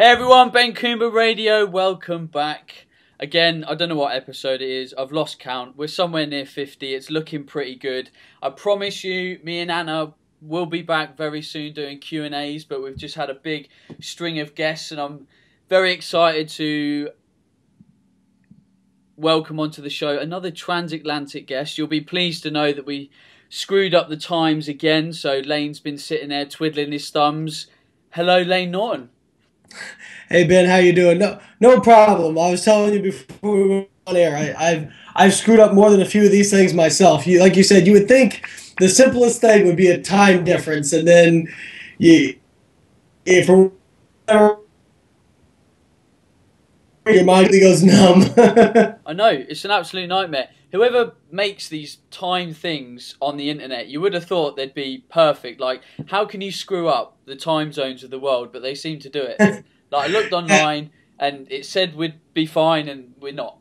Hey everyone, Ben Coomber Radio, welcome back. Again, I don't know what episode it is, I've lost count. We're somewhere near 50, it's looking pretty good. I promise you, me and Anna will be back very soon doing Q&As, but we've just had a big string of guests and I'm very excited to welcome onto the show another transatlantic guest. You'll be pleased to know that we screwed up the times again, so Layne's been sitting there twiddling his thumbs. Hello, Layne Norton. Hey Ben, how you doing? No problem. I was telling you before we went on air. I've screwed up more than a few of these things myself. Like you said, you would think the simplest thing would be a time difference, and then if your mind goes numb. I know, it's an absolute nightmare. Whoever makes these time things on the internet, you would have thought they'd be perfect. Like, how can you screw up the time zones of the world? But they seem to do it. Like, I looked online and it said we'd be fine, and we're not.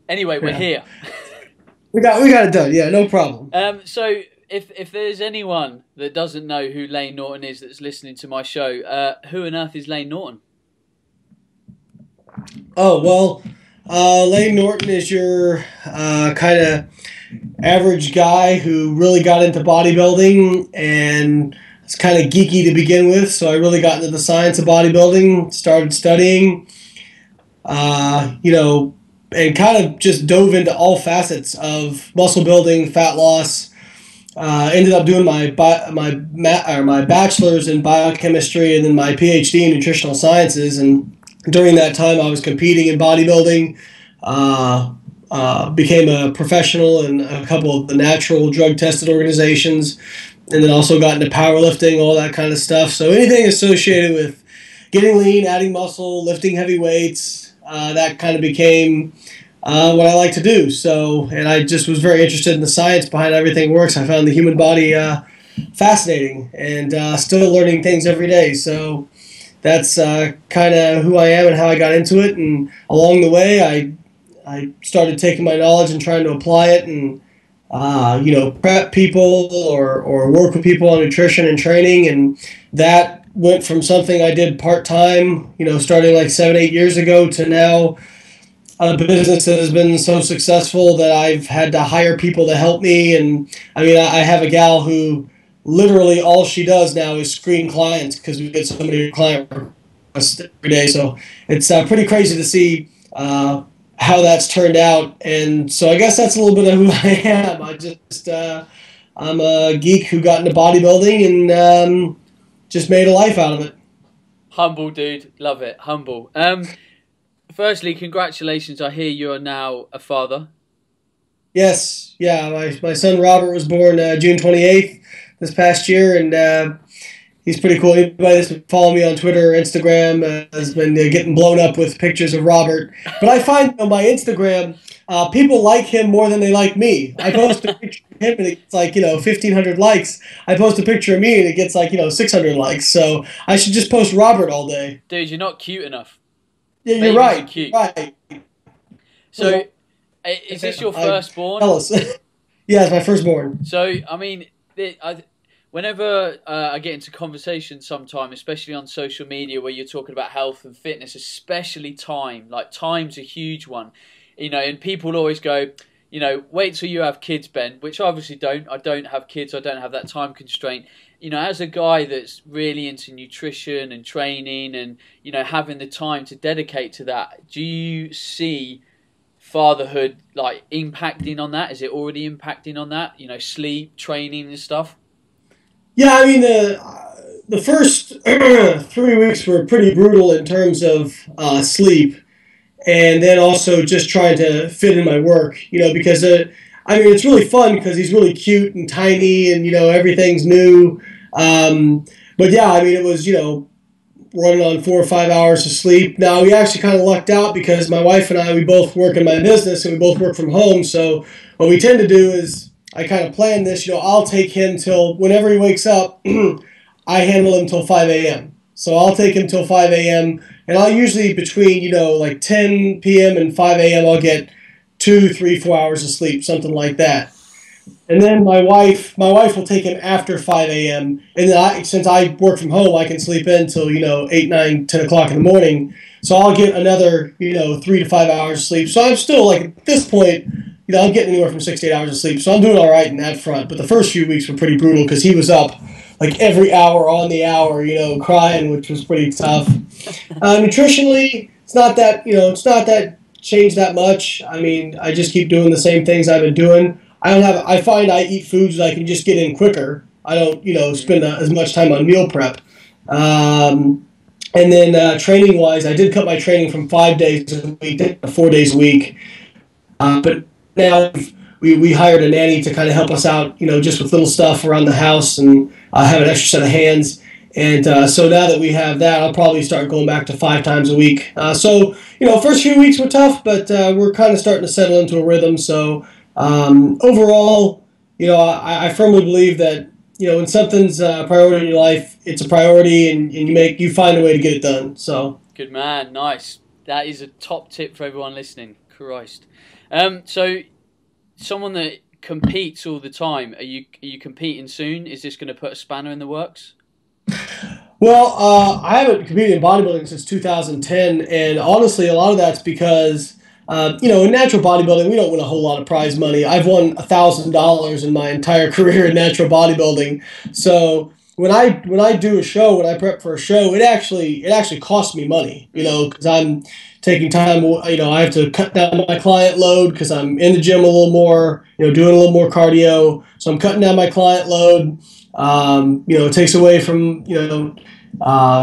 Anyway, we're here. we got it done. Yeah, no problem. So if there's anyone that doesn't know who Layne Norton is that's listening to my show, who on earth is Layne Norton? Oh, well, Layne Norton is your kind of average guy who really got into bodybuilding and it's kind of geeky to begin with. So I really got into the science of bodybuilding, started studying, and kind of just dove into all facets of muscle building, fat loss. Ended up doing my bachelor's in biochemistry and then my PhD in nutritional sciences. And during that time, I was competing in bodybuilding, became a professional in a couple of the natural drug-tested organizations, and then also got into powerlifting, all that kind of stuff. So anything associated with getting lean, adding muscle, lifting heavy weights, that kind of became what I like to do. So, and I just was very interested in the science behind how everything works. I found the human body fascinating and still learning things every day. So that's kind of who I am and how I got into it. And along the way, I started taking my knowledge and trying to apply it and, prep people or work with people on nutrition and training. And that went from something I did part-time, starting like 7-8 years ago to now a business that has been so successful that I've had to hire people to help me. And I mean, I have a gal who literally all she does now is screen clients because we get so many client requests every day. So it's pretty crazy to see how that's turned out. And so I guess that's a little bit of who I am. I'm a geek who got into bodybuilding and just made a life out of it. Humble dude, love it, humble. Firstly, congratulations. I hear you are now a father. Yes, yeah. My son Robert was born June 28th this past year, and he's pretty cool. Anybody that's been following me on Twitter or Instagram has been getting blown up with pictures of Robert. But I find on my Instagram, people like him more than they like me. I post a picture of him and it gets like 1,500 likes. I post a picture of me and it gets like 600 likes. So I should just post Robert all day. Dude, you're not cute enough. Yeah, you're right. Cute. Right. So, is this your firstborn? Tell us. Yeah, it's my firstborn. So, I mean, whenever I get into conversations sometime, especially on social media where you're talking about health and fitness, especially time, like time's a huge one, and people always go, wait till you have kids, Ben, which I obviously don't. I don't have kids. I don't have that time constraint. As a guy that's really into nutrition and training and, having the time to dedicate to that, do you see fatherhood like impacting on that? Is it already impacting on that? Sleep, training and stuff? Yeah, I mean, the first 3 weeks were pretty brutal in terms of sleep and then also just trying to fit in my work, because, it's really fun because he's really cute and tiny and, everything's new. But yeah, it was, running on 4 or 5 hours of sleep. Now, we actually kind of lucked out because my wife and I, we both work in my business and we both work from home. So what we tend to do is I kind of plan this, I'll take him till whenever he wakes up, I handle him till 5 a.m. So I'll take him till 5 a.m. and I'll usually between, like 10 p.m. and 5 a.m. I'll get 2, 3, 4 hours of sleep, something like that. And then my wife will take him after 5 a.m. And then since I work from home, I can sleep in till 8, 9, 10 o'clock in the morning. So I'll get another 3 to 5 hours of sleep. So I'm still like at this point, I'm getting anywhere from 6 to 8 hours of sleep. So I'm doing all right in that front. But the first few weeks were pretty brutal because he was up like every hour on the hour, crying, which was pretty tough. Nutritionally, it's not that changed that much. I mean, I just keep doing the same things I've been doing. I find I eat foods that I can just get in quicker. I don't, spend as much time on meal prep. And then training wise, I did cut my training from 5 days a week to 4 days a week. But now we hired a nanny to kind of help us out, just with little stuff around the house and have an extra set of hands. And so now that we have that, I'll probably start going back to 5 times a week. So, first few weeks were tough, but we're kind of starting to settle into a rhythm. So overall, I firmly believe that, when something's a priority in your life, it's a priority and you find a way to get it done. So good man. Nice. That is a top tip for everyone listening. Christ. So someone that competes all the time, are you competing soon? Is this going to put a spanner in the works? Well, I haven't competed in bodybuilding since 2010, and honestly, a lot of that's because, in natural bodybuilding, we don't win a whole lot of prize money. I've won $1,000 in my entire career in natural bodybuilding. So when I do a show, when I prep for a show, it actually costs me money, because I'm taking time. I have to cut down my client load because I'm in the gym a little more, doing a little more cardio. So I'm cutting down my client load. It takes away from,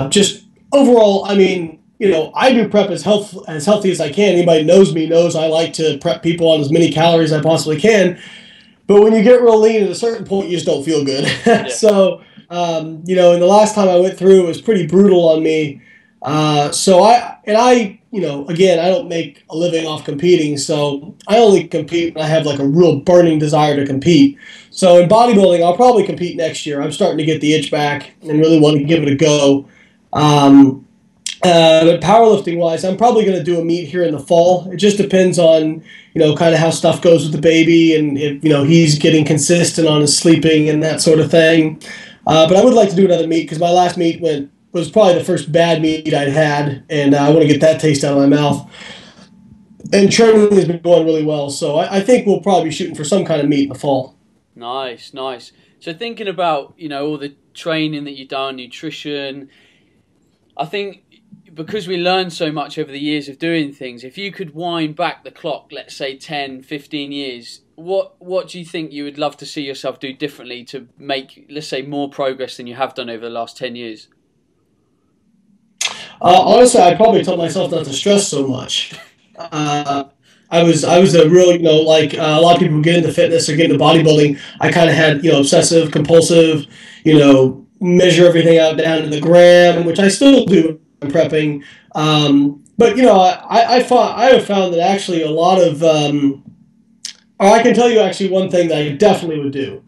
just overall, I mean, I do prep as healthy as I can. Anybody knows me knows I like to prep people on as many calories as I possibly can. But when you get real lean at a certain point, you just don't feel good. Yeah. So, and the last time I went through, it was pretty brutal on me. Again, I don't make a living off competing, so I only compete when I have like a real burning desire to compete. So in bodybuilding, I'll probably compete next year. I'm starting to get the itch back and really want to give it a go. But powerlifting wise, I'm probably going to do a meet here in the fall. It just depends on, kind of how stuff goes with the baby and if, he's getting consistent on his sleeping and that sort of thing. But I would like to do another meet because my last meet was probably the first bad meet I'd had, and I want to get that taste out of my mouth. And training has been going really well, so I think we'll probably be shooting for some kind of meet in the fall. Nice. So thinking about, all the training that you've done, nutrition, I think because we learned so much over the years of doing things, if you could wind back the clock, let's say 10, 15 years, what do you think you would love to see yourself do differently to make, let's say, more progress than you have done over the last 10 years? Honestly, I probably told myself not to stress so much. I was a real, like a lot of people who get into fitness or get into bodybuilding, I kind of had, obsessive, compulsive, measure everything out down to the gram, which I still do in prepping. But, I have found that actually a lot of, or I can tell you actually one thing that I definitely would do.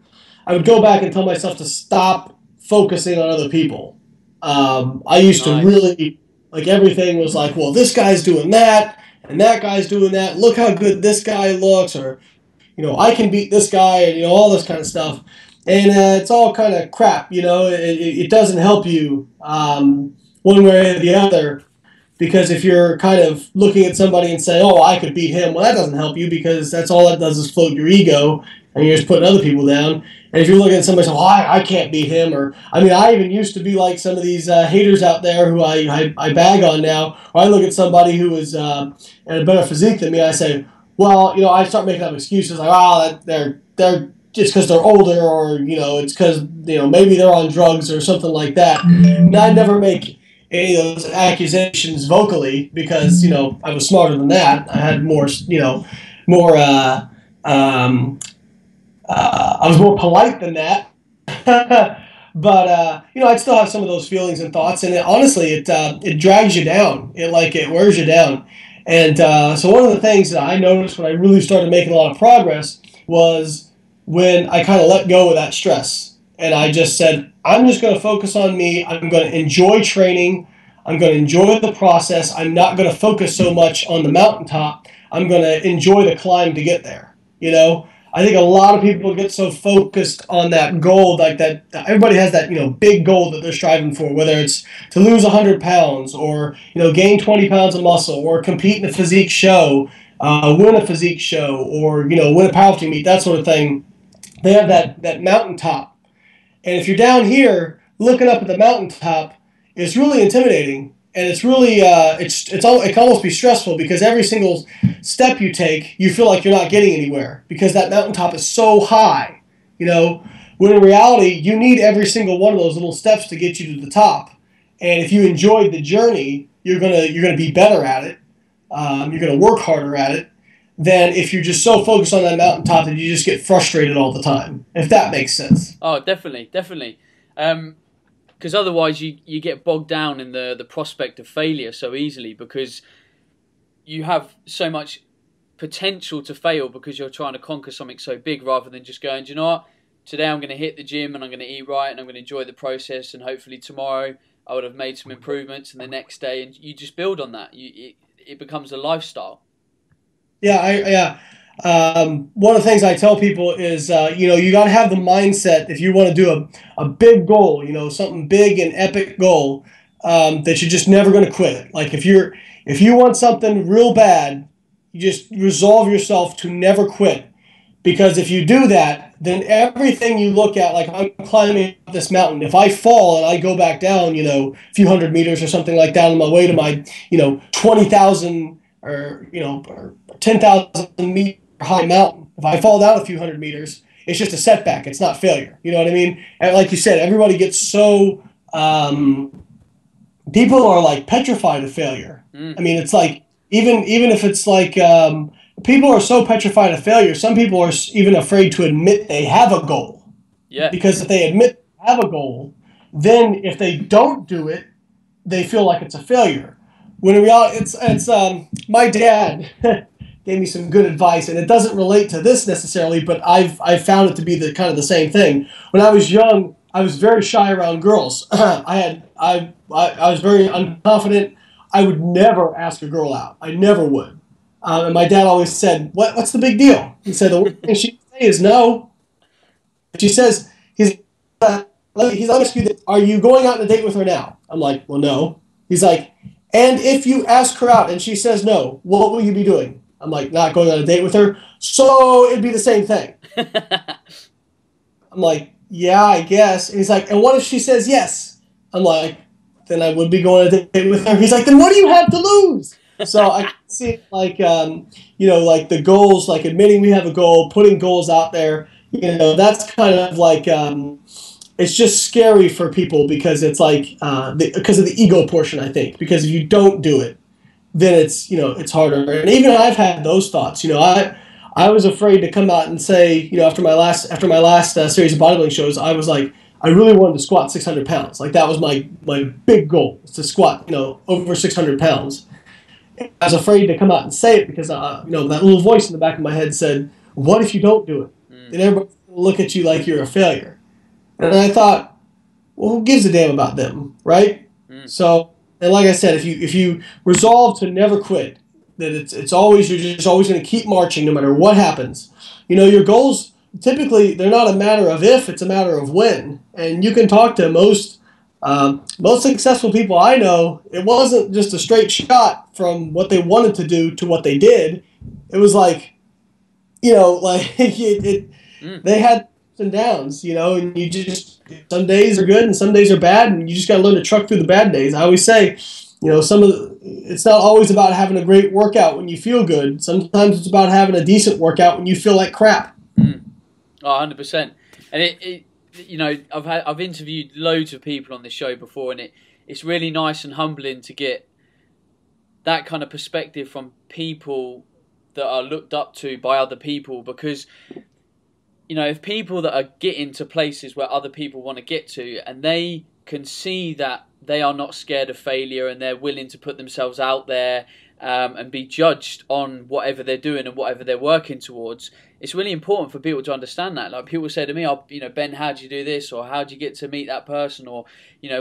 I would go back and tell myself to stop focusing on other people. I used to really, like everything was like, well, this guy's doing that, and that guy's doing that. Look how good this guy looks, or, I can beat this guy, and, all this kind of stuff. And it's all kind of crap, It doesn't help you one way or the other, because if you're kind of looking at somebody and say, oh, I could beat him, well, that doesn't help you because that's all that does is float your ego, and you're just putting other people down. And if you're looking at somebody saying, oh, I can't beat him, or, I even used to be like some of these haters out there who I bag on now, or I look at somebody who is at a better physique than me, I say, well, I start making up excuses like, oh, they're just because they're older, or, it's because, maybe they're on drugs or something like that. And I never make any of those accusations vocally because, I was smarter than that. I had more, I was more polite than that. But, I'd still have some of those feelings and thoughts. And honestly, it drags you down. It wears you down. And so one of the things that I noticed when I really started making a lot of progress was when I kind of let go of that stress. And I just said, I'm just going to focus on me. I'm going to enjoy training. I'm going to enjoy the process. I'm not going to focus so much on the mountaintop. I'm going to enjoy the climb to get there. I think a lot of people get so focused on that goal, like that everybody has that, big goal that they're striving for, whether it's to lose 100 pounds or, gain 20 pounds of muscle or compete in a physique show, win a physique show or, win a powerlifting meet, that sort of thing. They have that mountaintop. And if you're down here looking up at the mountaintop, it's really intimidating. And it's really, it can almost be stressful because every single step you take, you feel like you're not getting anywhere because that mountaintop is so high, when in reality, you need every single one of those little steps to get you to the top. And if you enjoyed the journey, you're gonna be better at it. You're gonna work harder at it than if you're just so focused on that mountaintop that you just get frustrated all the time. If that makes sense. Oh, definitely. Because otherwise you get bogged down in the prospect of failure so easily because you have so much potential to fail because you're trying to conquer something so big rather than just going, do you know what, today I'm going to hit the gym and I'm going to eat right and I'm going to enjoy the process and hopefully tomorrow I would have made some improvements and the next day, and you just build on that. It becomes a lifestyle. Yeah. One of the things I tell people is, you got to have the mindset if you want to do a big goal, something big and epic goal, that you're just never going to quit. Like if you want something real bad, you just resolve yourself to never quit. Because if you do that, then everything you look at, like I'm climbing up this mountain, if I fall and I go back down, a few hundred meters or something like that on my way to my, 20,000 or 10,000 meter high mountain. If I fall down a few hundred meters, it's just a setback. It's not failure. You know what I mean? And like you said, everybody gets so people are like petrified of failure. I mean, it's like even if it's like people are so petrified of failure. Some people are even afraid to admit they have a goal. Yeah. Because if they admit they have a goal, then if they don't do it, they feel like it's a failure. When in reality, it's my dad gave me some good advice, and it doesn't relate to this necessarily, but I've found it to be the kind of the same thing. When I was young, I was very shy around girls. I was very unconfident. I would never ask a girl out. I never would. And my dad always said, "What's the big deal?" He said, "The worst thing she can say is no." If she says, he's asked you this, "Are you going out on a date with her now?" I'm like, "Well, no." He's like, "And if you ask her out and she says no, what will you be doing?" I'm like, "Not going on a date with her." So it'd be the same thing. I'm like, "Yeah, I guess." And he's like, "And what if she says yes?" I'm like, "Then I would be going on a date with her." He's like, "Then what do you have to lose?" So I see it like, like the goals, like admitting we have a goal, putting goals out there, that's kind of like, it's just scary for people because it's like, because of the ego portion, I think, because if you don't do it, then it's, it's harder. And even I've had those thoughts, I was afraid to come out and say, after my last series of bodybuilding shows, I was like, I really wanted to squat 600 pounds. Like that was my big goal, was to squat, over 600 pounds. I was afraid to come out and say it because, that little voice in the back of my head said, "What if you don't do it?" Then everybody's going to look at you like you're a failure. And I thought, well, who gives a damn about them, right? So, and like I said, if you resolve to never quit, that you're just always going to keep marching no matter what happens. Your goals, typically, they're not a matter of if, it's a matter of when. And you can talk to most successful people I know, it wasn't just a straight shot from what they wanted to do to what they did. It was like, they had ups and downs, and you just, some days are good and some days are bad, and you just got to learn to truck through the bad days. I always say, it's not always about having a great workout when you feel good. Sometimes it's about having a decent workout when you feel like crap. Oh, 100%. And I've interviewed loads of people on this show before, and it's really nice and humbling to get that kind of perspective from people that are looked up to by other people, because if people that are getting to places where other people want to get to, and they can see that they are not scared of failure and they're willing to put themselves out there and be judged on whatever they're doing and whatever they're working towards, it's really important for people to understand that. Like people say to me, "Oh, Ben, how'd you do this?" or "How'd you get to meet that person?" or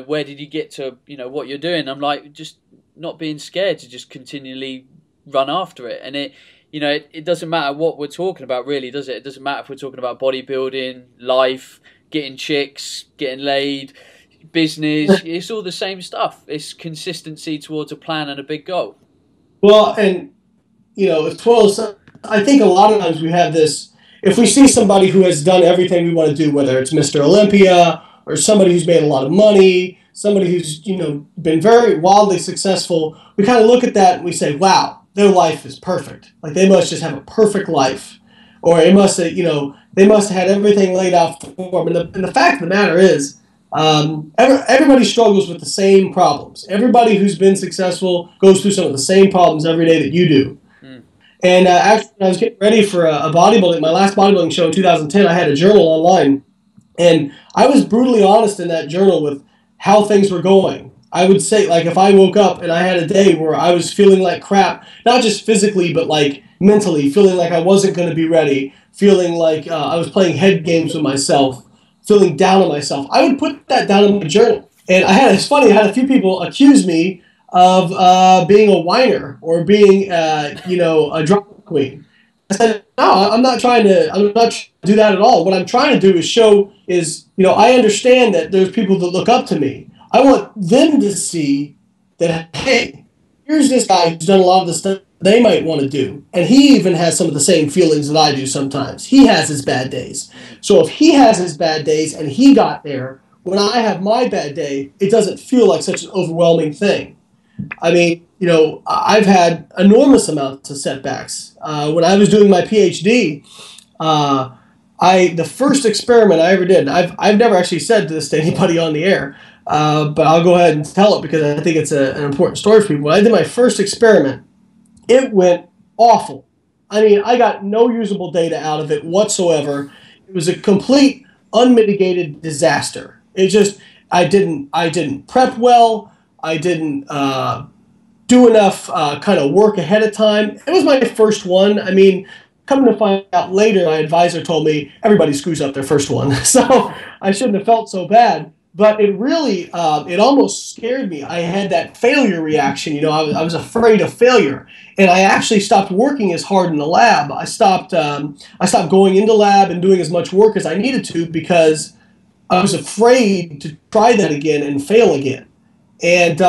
"Where did you get to, what you're doing?" I'm like, just not being scared to just continually run after it. And it doesn't matter what we're talking about, really, does it? It doesn't matter if we're talking about bodybuilding, life, getting chicks, getting laid, business. It's all the same stuff. It's consistency towards a plan and a big goal. Well, and as well as I think a lot of times we have this. If we see somebody who has done everything we want to do, whether it's Mr. Olympia or somebody who's made a lot of money, somebody who's been very wildly successful, we kind of look at that and we say, "Wow, their life is perfect. Like they must just have a perfect life, or it must have, they must have had everything laid out for them." And the fact of the matter is, everybody struggles with the same problems. Everybody who's been successful goes through some of the same problems every day that you do. And actually, when I was getting ready for a bodybuilding, my last bodybuilding show in 2010, I had a journal online. And I was brutally honest in that journal with how things were going. I would say, like, if I woke up and I had a day where I was feeling like crap, not just physically, but like mentally, feeling like I wasn't going to be ready, feeling like I was playing head games with myself, feeling down on myself, I would put that down in my journal. And it's funny, I had a few people accuse me of being a whiner or being, a drama queen. I said, no, I'm not trying to do that at all. What I'm trying to do is I understand that there's people that look up to me. I want them to see that, hey, here's this guy who's done a lot of the stuff they might want to do. And he even has some of the same feelings that I do sometimes. He has his bad days. So if he has his bad days and he got there, when I have my bad day, it doesn't feel like such an overwhelming thing. I mean, I've had enormous amounts of setbacks. When I was doing my PhD, the first experiment I ever did, I've never actually said this to anybody on the air, but I'll go ahead and tell it because I think it's an important story for people. When I did my first experiment, it went awful. I mean, I got no usable data out of it whatsoever. It was a complete unmitigated disaster. I didn't prep well. I didn't do enough kind of work ahead of time. It was my first one. I mean, coming to find out later, my advisor told me everybody screws up their first one. So I shouldn't have felt so bad. But it really, it almost scared me. I had that failure reaction. I was afraid of failure. And I actually stopped working as hard in the lab. I stopped going into lab and doing as much work as I needed to because I was afraid to try that again and fail again. And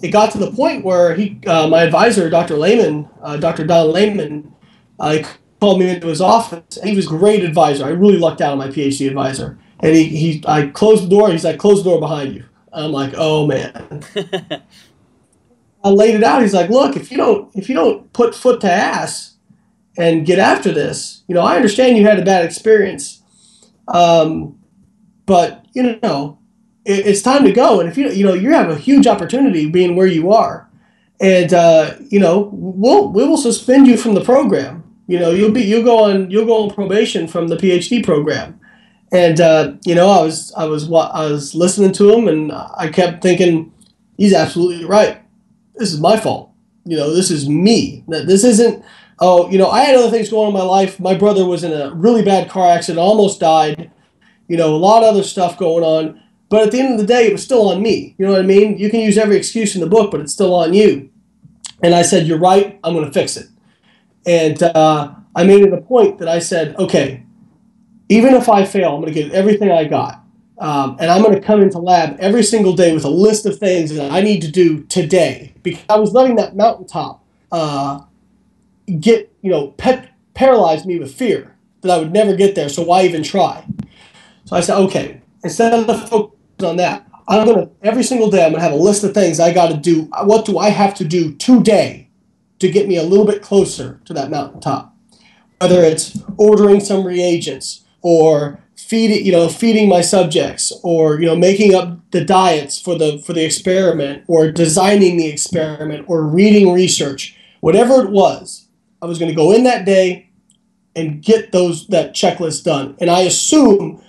it got to the point where my advisor, Dr. Layman, Dr. Don Layman, called me into his office. And he was a great advisor. I really lucked out on my PhD advisor. And I closed the door. He's like, "Close the door behind you." I'm like, "Oh man." I laid it out. He's like, "Look, if you don't put foot to ass and get after this, I understand you had a bad experience, but it's time to go. And if you have a huge opportunity being where you are, and we will suspend you from the program. You'll go on probation from the PhD program." And I was listening to him, and I kept thinking, he's absolutely right. This is my fault. This is me. This isn't. Oh, I had other things going on in my life. My brother was in a really bad car accident, almost died. A lot of other stuff going on. But at the end of the day, it was still on me. You know what I mean? You can use every excuse in the book, but it's still on you. And I said, "You're right. I'm going to fix it." And I made it a point that I said, "Okay, even if I fail, I'm going to give everything I got. And I'm going to come into lab every single day with a list of things that I need to do today." Because I was letting that mountaintop paralyze me with fear that I would never get there, so why even try? So I said, okay, instead of focusing on that, every single day I'm going to have a list of things I got to do. What do I have to do today to get me a little bit closer to that mountaintop? Whether it's ordering some reagents, or feeding my subjects, or making up the diets for the experiment, or designing the experiment, or reading research, whatever it was, I was going to go in that day and get that checklist done. And I assume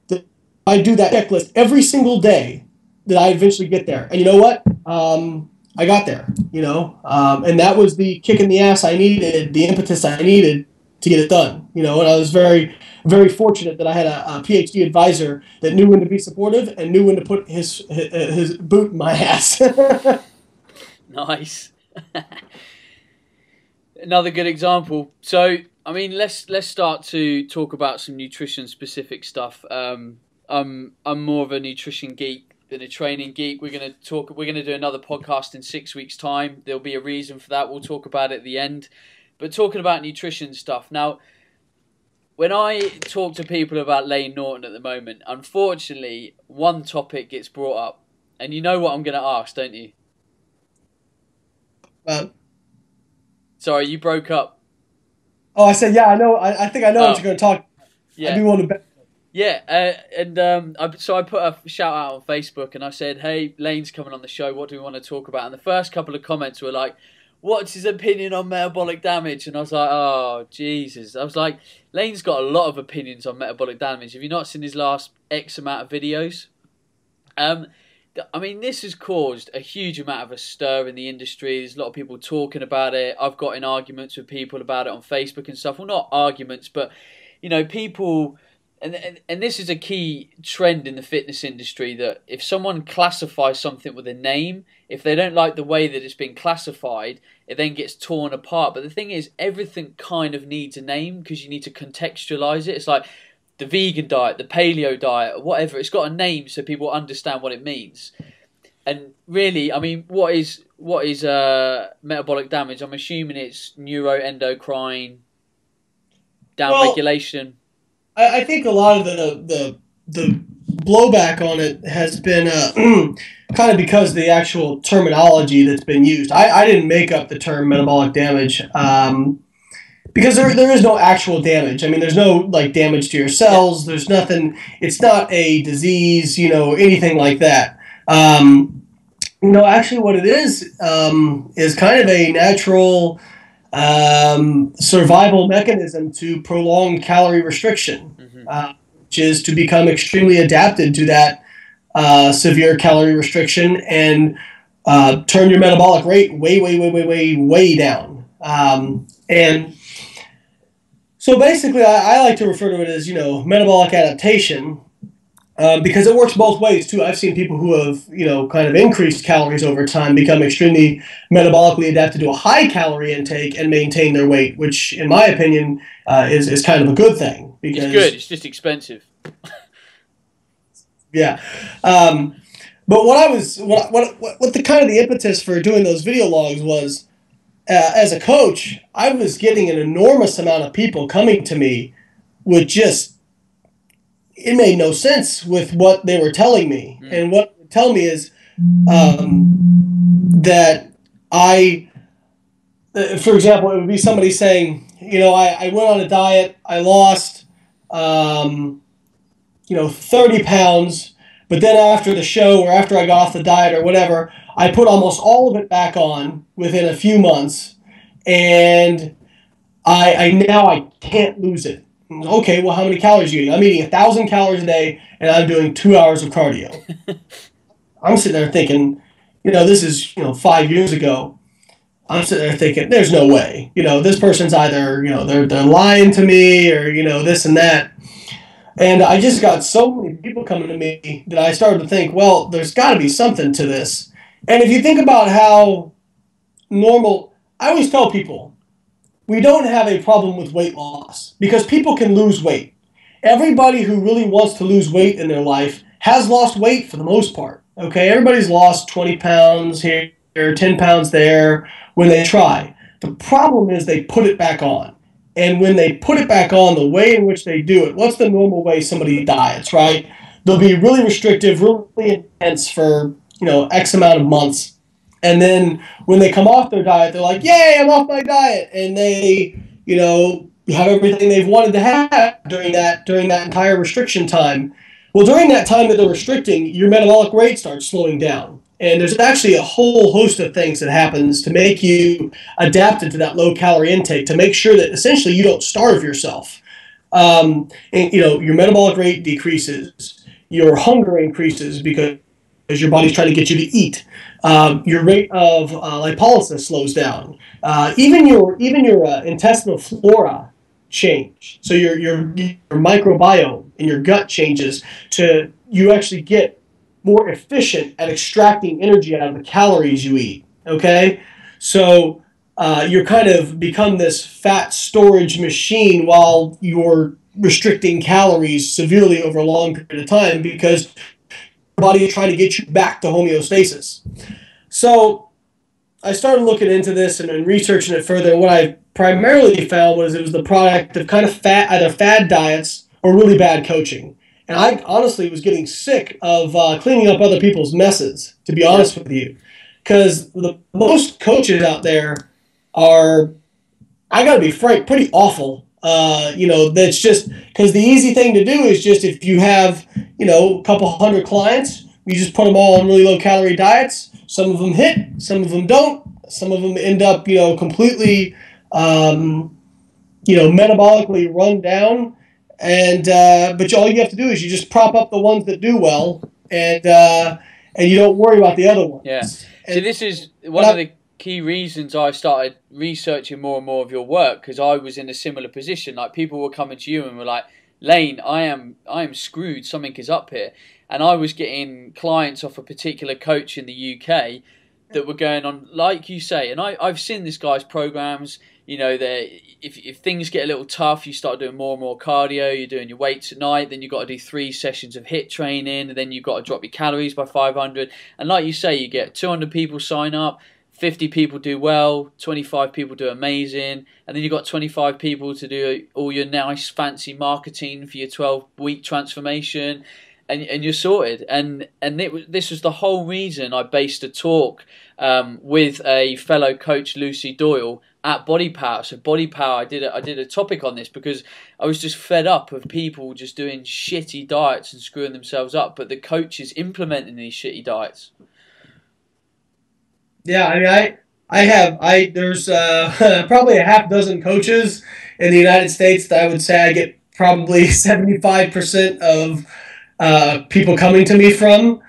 that if I do that checklist every single day, that I eventually get there. And you know what? I got there. And that was the kick in the ass I needed, the impetus I needed to get it done. And I was very, very fortunate that I had a PhD advisor that knew when to be supportive and knew when to put his boot in my ass. Nice. Another good example. So, I mean, let's start to talk about some nutrition specific stuff. I'm more of a nutrition geek than a training geek. We're gonna do another podcast in 6 weeks' time. There'll be a reason for that. We'll talk about it at the end. But talking about nutrition stuff now, when I talk to people about Layne Norton at the moment, unfortunately, one topic gets brought up, and you know what I'm going to ask, don't you? Sorry, you broke up. Oh, I said, yeah, I know. I think I know what you're going to talk. Yeah. I'd be willing to bet. Yeah, so I put a shout out on Facebook and I said, hey, Layne's coming on the show. What do we want to talk about? And the first couple of comments were like, what's his opinion on metabolic damage? And I was like, oh, Jesus. I was like, Layne's got a lot of opinions on metabolic damage. Have you not seen his last X amount of videos? I mean, this has caused a huge amount of a stir in the industry. There's a lot of people talking about it. I've got in arguments with people about it on Facebook and stuff. Well, not arguments, but, you know, people... And this is a key trend in the fitness industry, that if someone classifies something with a name, if they don't like the way that it's been classified, it then gets torn apart. But the thing is, everything kind of needs a name because you need to contextualize it. It's like the vegan diet, the paleo diet, whatever. It's got a name so people understand what it means. And really, I mean, what is metabolic damage? I'm assuming it's neuroendocrine downregulation. Well, I think a lot of the blowback on it has been kind of because of the actual terminology that's been used. I didn't make up the term metabolic damage because there is no actual damage. I mean, there's no like damage to your cells. There's nothing. It's not a disease, you know, anything like that. You know, actually, what it is kind of a natural survival mechanism to prolong calorie restriction, which is to become extremely adapted to that severe calorie restriction and turn your metabolic rate way down. And so basically, I like to refer to it as, you know, metabolic adaptation. Because it works both ways too. I've seen people who have, you know, kind of increased calories over time become extremely metabolically adapted to a high calorie intake and maintain their weight, which, in my opinion, is kind of a good thing. Because it's good. It's just expensive. Yeah, but what the kind of the impetus for doing those video logs was, as a coach, I was getting an enormous amount of people coming to me with just. It made no sense with what they were telling me. And what they tell me is that for example, it would be somebody saying, you know, I went on a diet, I lost, 30 pounds, but then after the show or after I got off the diet or whatever, I put almost all of it back on within a few months, and I can't lose it. Okay, well, how many calories are you eating? I'm eating 1,000 calories a day, and I'm doing 2 hours of cardio. I'm sitting there thinking, you know, this is, 5 years ago. I'm sitting there thinking, there's no way. You know, this person's either, they're lying to me or, this and that. And I just got so many people coming to me that I started to think, well, there's got to be something to this. And if you think about how normal, I always tell people, we don't have a problem with weight loss because people can lose weight. Everybody who really wants to lose weight in their life has lost weight for the most part. Okay, everybody's lost 20 pounds here, 10 pounds there when they try. The problem is they put it back on. And when they put it back on, the way in which they do it, what's the normal way somebody diets, right? They'll be really restrictive, really intense for, X amount of months. And then when they come off their diet, they're like, yay, I'm off my diet. And they, have everything they've wanted to have during that entire restriction time. Well, during that time that they're restricting, your metabolic rate starts slowing down. And there's actually a whole host of things that happens to make you adapted to that low calorie intake, to make sure that essentially you don't starve yourself. And, your metabolic rate decreases, your hunger increases because your body's trying to get you to eat. Your rate of lipolysis slows down. Even your intestinal flora change. So your microbiome in your gut changes to you actually get more efficient at extracting energy out of the calories you eat. Okay, so you're kind of become this fat storage machine while you're restricting calories severely over a long period of time because your body is trying to get you back to homeostasis. So I started looking into this and researching it further. And what I primarily found was it was the product of kind of either fad diets or really bad coaching. And I honestly was getting sick of cleaning up other people's messes, to be honest with you. Because the most coaches out there are, I got to be frank, pretty awful. That's just because the easy thing to do is just if you have, a couple hundred clients, you just put them all on really low calorie diets. Some of them hit, some of them don't. Some of them end up, completely, metabolically run down. And but all you have to do is you just prop up the ones that do well, and you don't worry about the other ones. Yeah. So this is one of the key reasons I started researching more and more of your work, because I was in a similar position. Like, people were coming to you and were like, Layne, I am screwed. Something is up here. And I was getting clients off a particular coach in the UK that were going on, like you say, and I've seen this guy's programs. If things get a little tough, you start doing more and more cardio, you're doing your weights at night, then you've got to do 3 sessions of HIIT training, and then you've got to drop your calories by 500. And like you say, you get 200 people sign up, 50 people do well, 25 people do amazing, and then you've got 25 people to do all your nice fancy marketing for your 12-week transformation, and you're sorted. And this was the whole reason I based a talk with a fellow coach, Lucy Doyle, at Body Power. So Body Power, I did a topic on this because I was just fed up of people just doing shitty diets and screwing themselves up, but the coaches implementing these shitty diets. Yeah, I mean, there's probably a half dozen coaches in the United States that I would say I get probably 75% of people coming to me from.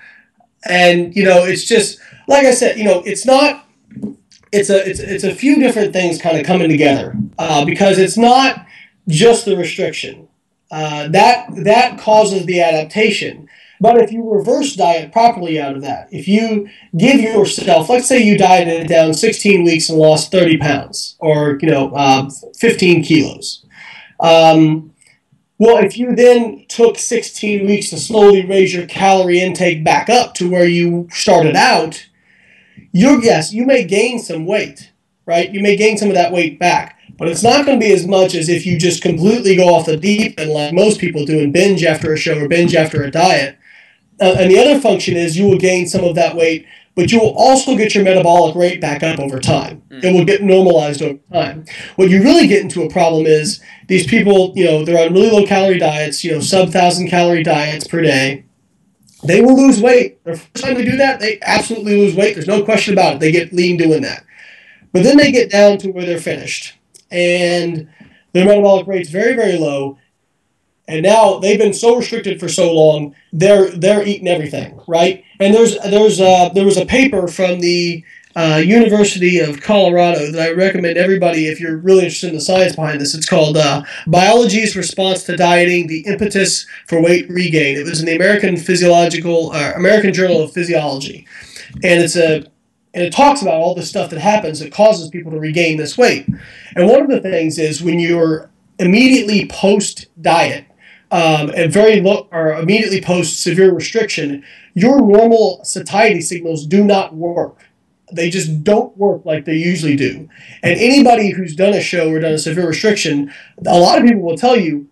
And, it's just, like I said, it's not, it's a few different things kind of coming together because it's not just the restriction. That causes the adaptation. But if you reverse diet properly out of that, if you give yourself, let's say you dieted down 16 weeks and lost 30 pounds or, 15 kilos. Well, if you then took 16 weeks to slowly raise your calorie intake back up to where you started out, you may gain some weight, right? You may gain some of that weight back, but it's not going to be as much as if you just completely go off the deep end like most people do and binge after a show or binge after a diet. And the other function is you will gain some of that weight, but you will also get your metabolic rate back up over time. It will get normalized over time. What you really get into a problem is these people, they're on really low calorie diets, sub 1,000 calorie diets per day. They will lose weight. The first time they do that, they absolutely lose weight. There's no question about it. They get lean doing that. But then they get down to where they're finished. And their metabolic rate's very, very low. And now they've been so restricted for so long, they're eating everything, right? And there was a paper from the University of Colorado that I recommend everybody, if you're really interested in the science behind this. It's called Biology's Response to Dieting: The Impetus for Weight Regain. It was in the American Journal of Physiology, and it talks about all the stuff that happens that causes people to regain this weight. And one of the things is when you're immediately post-diet, and very low, or immediately post severe restriction, your normal satiety signals do not work. They just don't work like they usually do. And anybody who's done a show or done a severe restriction, a lot of people will tell you,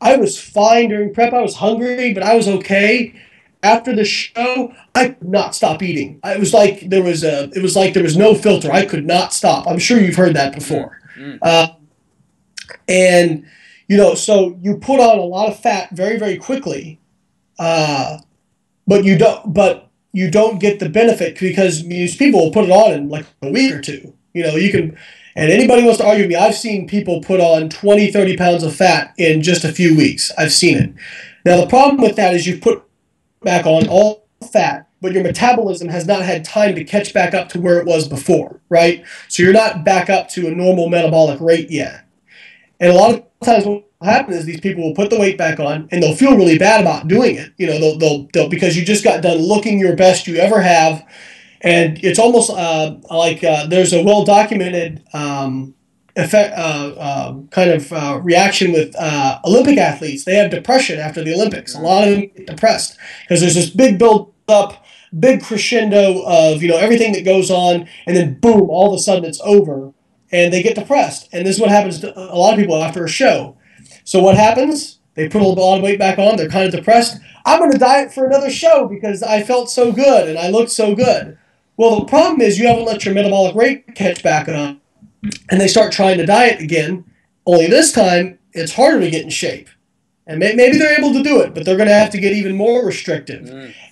I was fine during prep. I was hungry, but I was okay. After the show, I could not stop eating. It was like there was no filter. I could not stop. I'm sure you've heard that before. And so you put on a lot of fat very, very quickly, but you don't get the benefit because these people will put it on in like a week or two. You can, and anybody wants to argue with me, I've seen people put on 20, 30 pounds of fat in just a few weeks. I've seen it. Now, the problem with that is you put back on all fat, but your metabolism has not had time to catch back up to where it was before, right? So you're not back up to a normal metabolic rate yet. And a lot of times what will happen is these people will put the weight back on and they'll feel really bad about doing it. They'll because you just got done looking your best you ever have. And it's almost like there's a well-documented effect, reaction with Olympic athletes. They have depression after the Olympics. A lot of them get depressed because there's this big build-up, big crescendo of everything that goes on, and then boom, all of a sudden it's over, and they get depressed. And this is what happens to a lot of people after a show. So what happens? They put a lot of weight back on. They're kind of depressed. I'm going to diet for another show because I felt so good and I looked so good. Well, the problem is you haven't let your metabolic rate catch back on, and they start trying to diet again. Only this time, it's harder to get in shape. And maybe they're able to do it, but they're going to have to get even more restrictive.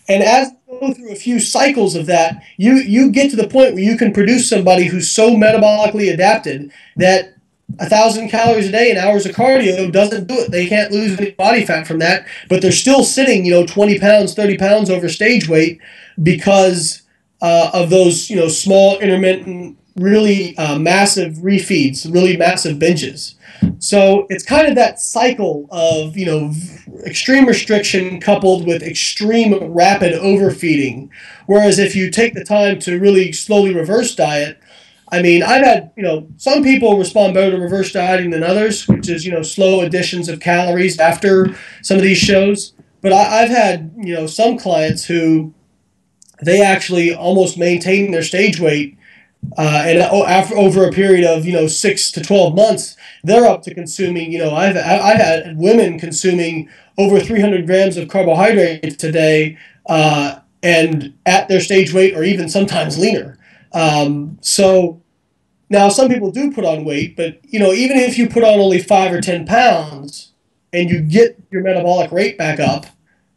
And as you go through a few cycles of that, you get to the point where you can produce somebody who's so metabolically adapted that 1,000 calories a day and hours of cardio doesn't do it. They can't lose any body fat from that, but they're still sitting, 20 pounds, 30 pounds over stage weight because of those, small, intermittent, really massive refeeds, really massive binges. So it's kind of that cycle of, extreme restriction coupled with extreme rapid overfeeding. Whereas if you take the time to really slowly reverse diet, I mean, I've had, some people respond better to reverse dieting than others, which is, slow additions of calories after some of these shows. But I've had, some clients who they actually almost maintain their stage weight. And after over a period of 6 to 12 months, they're up to consuming. I've had women consuming over 300 grams of carbohydrates a day, and at their stage weight, or even sometimes leaner. So now some people do put on weight, but even if you put on only 5 or 10 pounds and you get your metabolic rate back up,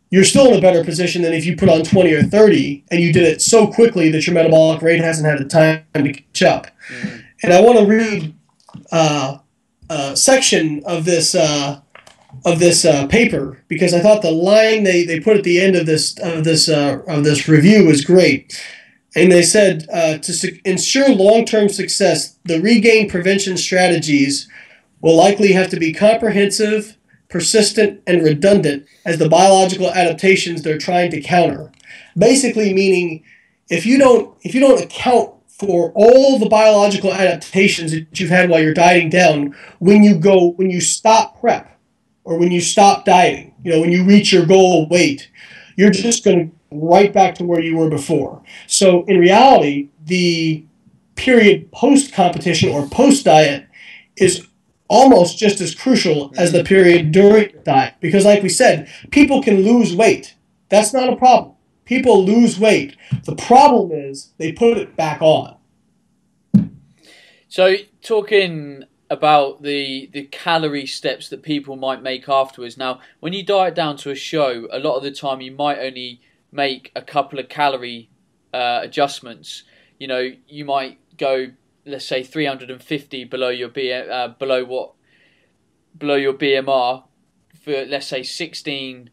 you're still in a better position than if you put on 20 or 30 and you did it so quickly that your metabolic rate hasn't had the time to catch up. And I want to read a section of this paper because I thought the line they put at the end of this review was great. And they said to ensure long-term success, the regain prevention strategies will likely have to be comprehensive, persistent, and redundant as the biological adaptations they're trying to counter. Basically meaning if you don't account for all the biological adaptations that you've had while you're dieting down, when you stop prep or when you stop dieting, when you reach your goal weight, you're just going to right back to where you were before. So in reality, the period post-competition or post-diet is almost just as crucial as the period during the diet. Because like we said, people can lose weight. That's not a problem. People lose weight. The problem is they put it back on. So talking about the calorie steps that people might make afterwards. Now, when you diet down to a show, a lot of the time you might only make a couple of calorie adjustments. You might go, let's say 350 below your below your BMR for, let's say, 16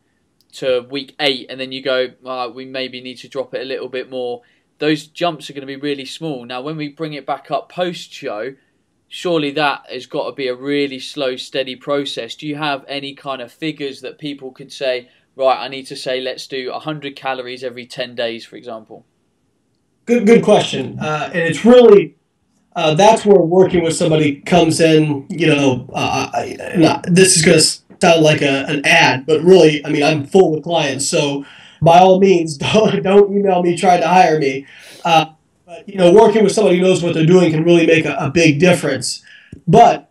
to week 8, and then you go, we maybe need to drop it a little bit more. Those jumps are going to be really small. Now, when we bring it back up post-show, surely that has got to be a really slow, steady process. Do you have any kind of figures that people could say, right, I need to say, let's do 100 calories every 10 days, for example? Good question. And it's really, that's where working with somebody comes in, this is going to sound like an ad, but really, I mean, I'm full with clients. So by all means, don't email me trying to hire me. But, working with somebody who knows what they're doing can really make a big difference. And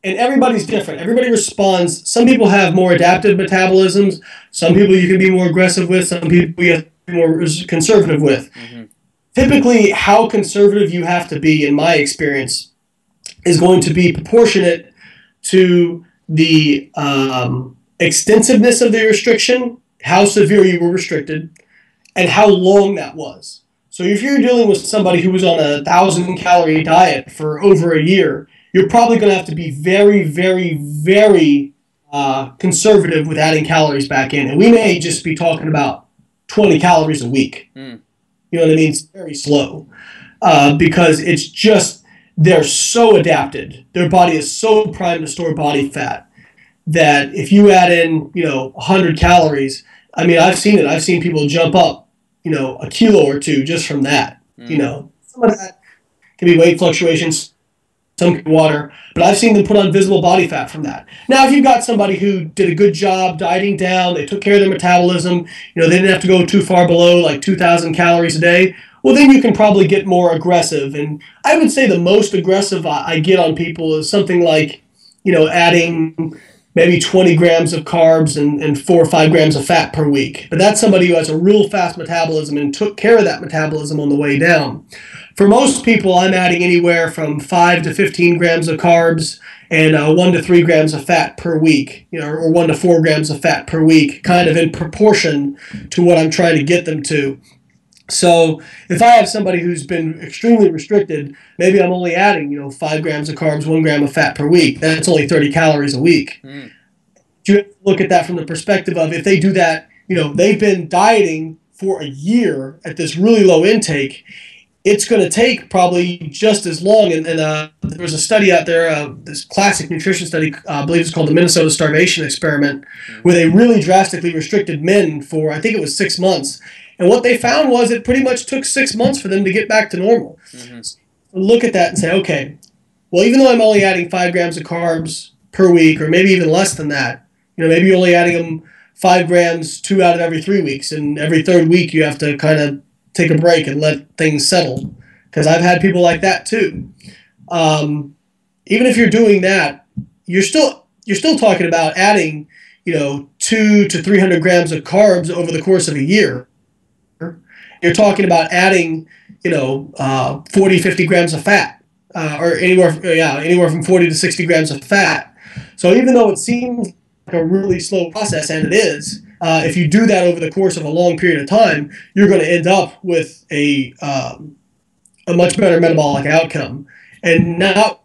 everybody's different. Everybody responds. Some people have more adaptive metabolisms. Some people you can be more aggressive with. Some people you have to be more conservative with. Mm-hmm. Typically, how conservative you have to be, in my experience, is going to be proportionate to the extensiveness of the restriction, how severe you were restricted, and how long that was. So if you're dealing with somebody who was on a 1,000-calorie diet for over a year, you're probably going to have to be very, very, very conservative with adding calories back in. And we may just be talking about 20 calories a week. Mm. You know what I mean? It's very slow because it's just, they're so adapted. Their body is so primed to store body fat that if you add in, 100 calories, I mean, I've seen it. I've seen people jump up a kilo or two just from that. Some of that can be weight fluctuations, some water, but I've seen them put on visible body fat from that. Now, if you've got somebody who did a good job dieting down, they took care of their metabolism, they didn't have to go too far below like 2,000 calories a day, well, then you can probably get more aggressive. And I would say the most aggressive I get on people is something like, adding maybe 20 grams of carbs and 4 or 5 grams of fat per week. But that's somebody who has a real fast metabolism and took care of that metabolism on the way down. For most people, I'm adding anywhere from 5 to 15 grams of carbs and 1 to 3 grams of fat per week, or 1 to 4 grams of fat per week, kind of in proportion to what I'm trying to get them to. So if I have somebody who's been extremely restricted, maybe I'm only adding, 5 grams of carbs, 1 gram of fat per week. That's only 30 calories a week. You have to look at that from the perspective of if they do that, they've been dieting for a year at this really low intake. It's going to take probably just as long. And there was a study out there, this classic nutrition study, I believe it's called the Minnesota Starvation Experiment, where they really drastically restricted men for, I think it was 6 months. And what they found was it pretty much took 6 months for them to get back to normal. So look at that and say, okay, well, even though I'm only adding 5 grams of carbs per week, or maybe even less than that, maybe you're only adding them 5 grams 2 out of every 3 weeks, and every third week you have to kind of take a break and let things settle. Because I've had people like that too. Even if you're doing that, you're still talking about adding, 200 to 300 grams of carbs over the course of a year. You're talking about adding, 40, 50 grams of fat, or anywhere from 40 to 60 grams of fat. So even though it seems like a really slow process, and it is, if you do that over the course of a long period of time, you're going to end up with a much better metabolic outcome. And now,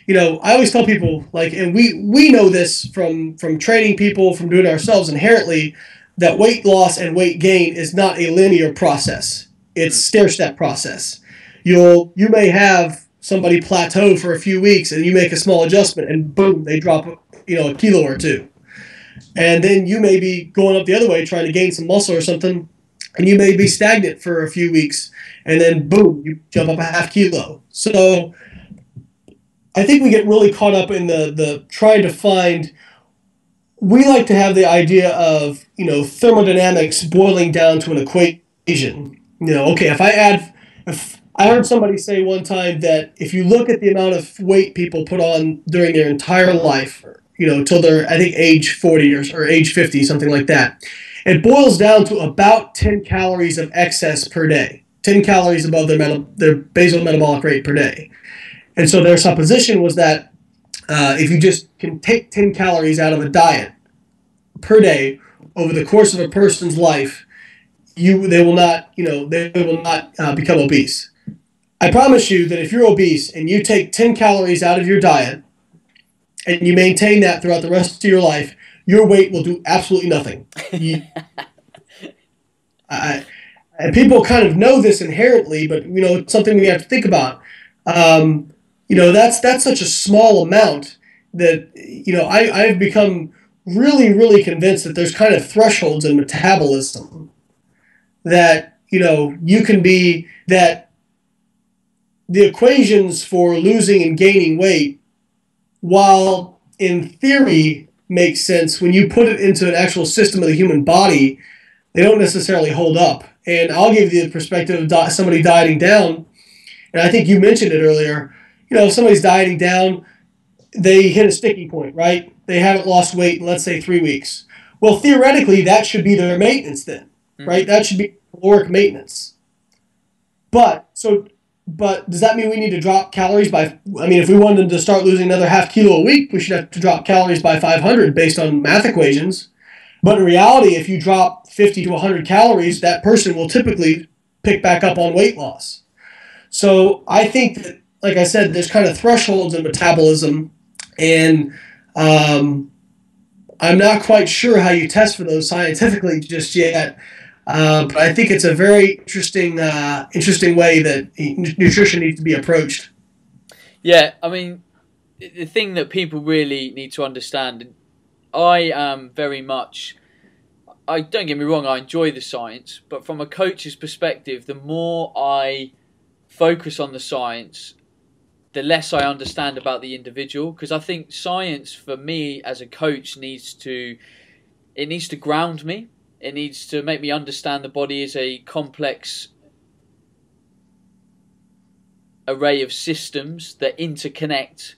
I always tell people, and we know this from training people, from doing it ourselves inherently, that weight loss and weight gain is not a linear process. It's stair-step process. You may have somebody plateau for a few weeks, and you make a small adjustment, and boom, they drop a kilo or two. And then you may be going up the other way, trying to gain some muscle or something, and you may be stagnant for a few weeks, and then boom, you jump up a half kilo. So I think we get really caught up in the trying to find. We like to have the idea of, thermodynamics boiling down to an equation. Okay, if I heard somebody say one time that if you look at the amount of weight people put on during their entire life, till they're, I think, age 40 or age 50, something like that, it boils down to about 10 calories of excess per day, 10 calories above their basal metabolic rate per day. And so their supposition was that if you just can take 10 calories out of a diet per day over the course of a person's life, they will not become obese. I promise you that if you're obese and you take 10 calories out of your diet and you maintain that throughout the rest of your life, your weight will do absolutely nothing. And people kind of know this inherently, but it's something we have to think about. That's such a small amount that I've become really, really convinced that there's kind of thresholds in metabolism that you can be, that the equations for losing and gaining weight, while in theory make sense, when you put it into an actual system of the human body, they don't necessarily hold up. And I'll give you the perspective of somebody dieting down, and I think you mentioned it earlier. If somebody's dieting down, they hit a sticky point, right? They haven't lost weight in, let's say, 3 weeks. Well, theoretically, that should be their maintenance then, right? That should be caloric maintenance. But does that mean we need to drop calories by, if we wanted to start losing another half kilo a week, we should have to drop calories by 500 based on math equations. But in reality, if you drop 50 to 100 calories, that person will typically pick back up on weight loss. So I think that, like I said, there's kind of thresholds in metabolism, and I'm not quite sure how you test for those scientifically just yet. But I think it's a very interesting way that nutrition needs to be approached. Yeah, the thing that people really need to understand, I am very much, I don't get me wrong, I enjoy the science, but from a coach's perspective, the more I focus on the science, the less I understand about the individual. Because I think science, for me as a coach, needs to ground me. It needs to make me understand the body is a complex array of systems that interconnect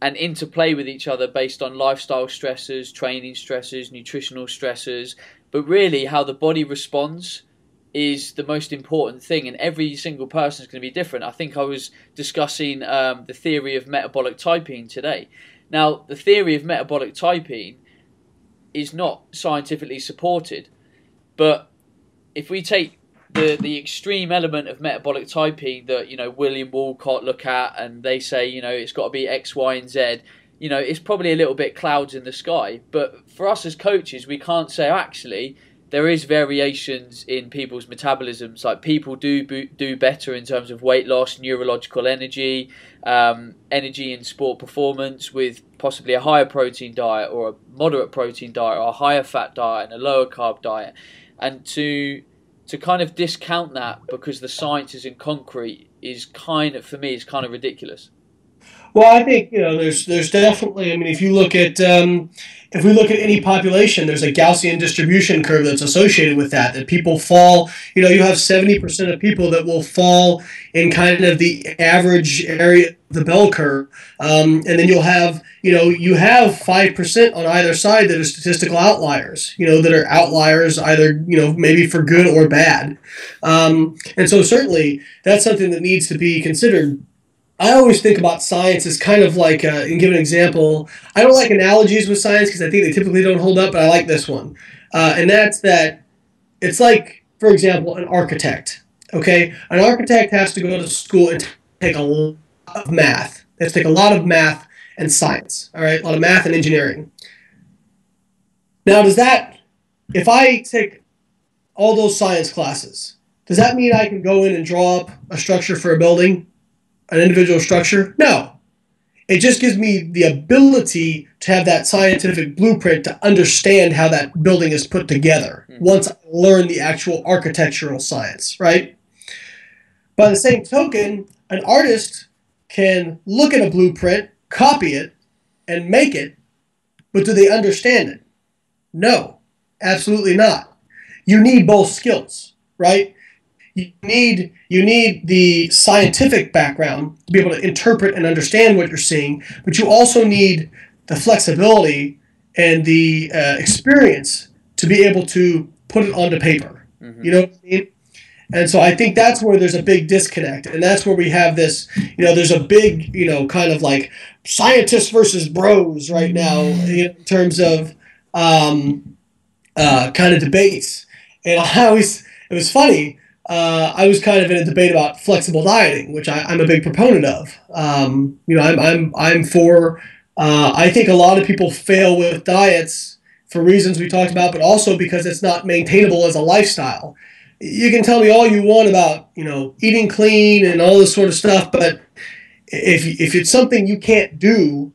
and interplay with each other based on lifestyle stressors, training stressors, nutritional stressors. But really, how the body responds is the most important thing, and every single person is going to be different. I think I was discussing the theory of metabolic typing today. Now, the theory of metabolic typing is not scientifically supported, but if we take the extreme element of metabolic typing that, you know, William Walcott look at, and they say, you know, it's got to be X, Y, and Z, you know, it's probably a little bit clouds in the sky. But for us as coaches, we can't say, oh, actually, there is variations in people's metabolisms. Like, people do better in terms of weight loss, neurological energy, energy in sport performance with possibly a higher protein diet or a moderate protein diet or a higher fat diet and a lower carb diet. And to kind of discount that because the science isn't concrete is kind of, for me, is kind of ridiculous. Well, I think, you know, there's definitely, I mean, if we look at any population, there's a Gaussian distribution curve that's associated with that people fall, you know, you have 70% of people that will fall in kind of the average area, the bell curve. And then you have 5% on either side that are statistical outliers, you know, that are outliers either, you know, maybe for good or bad. And so certainly that's something that needs to be considered. I always think about science as kind of like, and give an example. I don't like analogies with science because I think they typically don't hold up, but I like this one. And that's that it's like, for example, an architect. Okay? An architect has to go to school and take a lot of math. They have to take a lot of math and science. All right? A lot of math and engineering. Now, if I take all those science classes, does that mean I can go in and draw up a structure for a building? An individual structure? No. It just gives me the ability to have that scientific blueprint to understand how that building is put together once I learn the actual architectural science, right? By the same token, an artist can look at a blueprint, copy it, and make it, but do they understand it? No, absolutely not. You need both skills, right? You need the scientific background to be able to interpret and understand what you're seeing, but you also need the flexibility and the experience to be able to put it onto paper. Mm-hmm. You know what I mean? And so I think that's where there's a big disconnect, and that's where we have this, you know, there's a big, you know, kind of like scientists versus bros right now, you know, in terms of kind of debates. And it was funny. I was kind of in a debate about flexible dieting, which I'm a big proponent of. You know, I'm for. I think a lot of people fail with diets for reasons we talked about, but also because it's not maintainable as a lifestyle. You can tell me all you want about, you know, eating clean and all this sort of stuff, but if it's something you can't do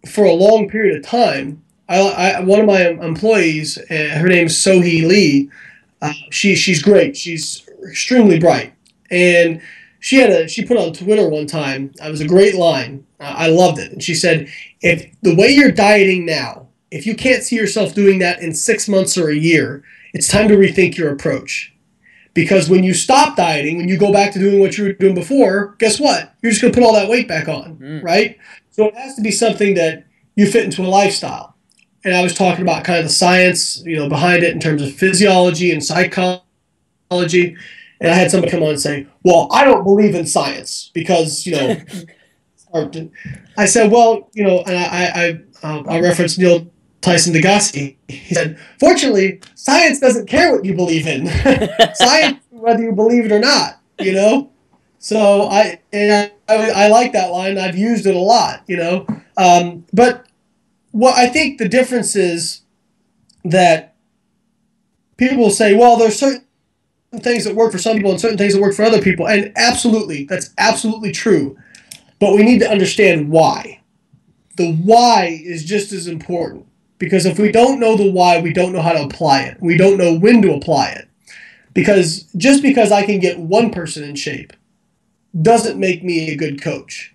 for a long period of time, one of my employees, her name's Sohee Lee. She's great. She's extremely bright, and she put on Twitter one time. It was a great line. I loved it. And she said, "If the way you're dieting now, if you can't see yourself doing that in 6 months or a year, it's time to rethink your approach. Because when you stop dieting, when you go back to doing what you were doing before, guess what? You're just going to put all that weight back on, right? So it has to be something that you fit into a lifestyle." And I was talking about kind of the science, you know, behind it in terms of physiology and psychology. And I had somebody come on and say, "Well, I don't believe in science because, you know," I said, "Well, you know," and I referenced Neil Tyson Degassi. He said, "Fortunately, science doesn't care what you believe in. Science, whether you believe it or not, you know." So I like that line. I've used it a lot, you know. But what I think the difference is that people will say, well, there's certain things that work for some people and certain things that work for other people. And absolutely, that's absolutely true. But we need to understand why. The why is just as important. Because if we don't know the why, we don't know how to apply it. We don't know when to apply it. Because just because I can get one person in shape doesn't make me a good coach.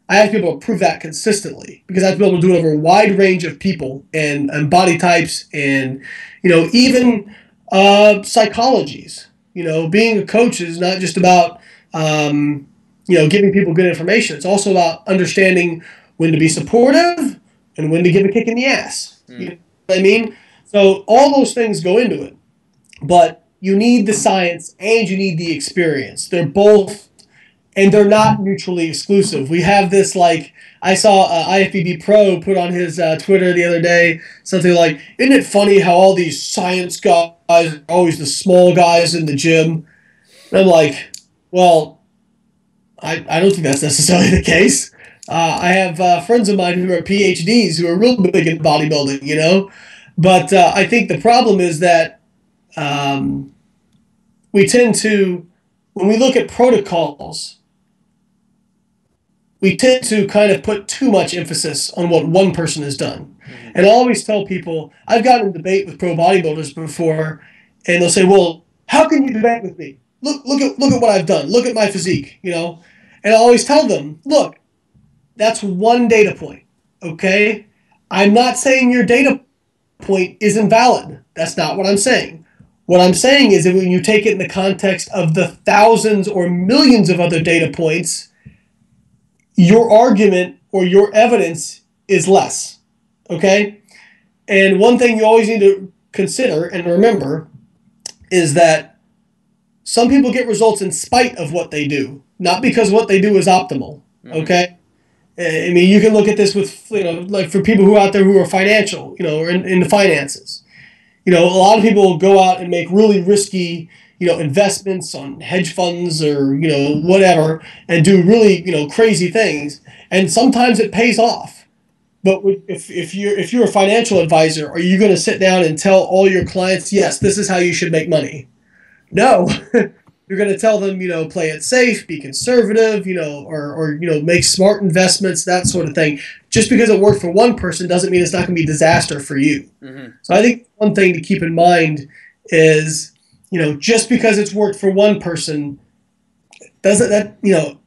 I have to be able to prove that consistently because I have to be able to do it over a wide range of people and body types and, even psychologies. Being a coach is not just about, giving people good information. It's also about understanding when to be supportive and when to give a kick in the ass. You know what I mean? So all those things go into it. But you need the science and you need the experience. They're both, and they're not mutually exclusive. We have this, I saw IFBB Pro put on his Twitter the other day, something like, isn't it funny how all these science guys are always the small guys in the gym? And I'm like, well, I don't think that's necessarily the case. I have friends of mine who are PhDs who are real big in bodybuilding, But I think the problem is that we tend to, when we look at protocols, we tend to kind of put too much emphasis on what one person has done. And I always tell people, I've gotten in debate with pro bodybuilders before, and they'll say, well, how can you debate with me? Look at what I've done. Look at my physique, And I always tell them, look, that's one data point, okay? I'm not saying your data point is invalid. That's not what I'm saying. What I'm saying is that when you take it in the context of the thousands or millions of other data points, your argument or your evidence is less, okay? And one thing you always need to consider and remember is that some people get results in spite of what they do, not because what they do is optimal, okay? I mean, you can look at this with, like for people who are out there who are financial, or in the finances. A lot of people go out and make really risky, investments on hedge funds or, whatever, and do really, crazy things. And sometimes it pays off. But if you're a financial advisor, are you going to sit down and tell all your clients, yes, this is how you should make money? No. You're going to tell them, play it safe, be conservative, or make smart investments, that sort of thing. Just because it worked for one person doesn't mean it's not going to be a disaster for you. So I think one thing to keep in mind is, just because it's worked for one person, doesn't that,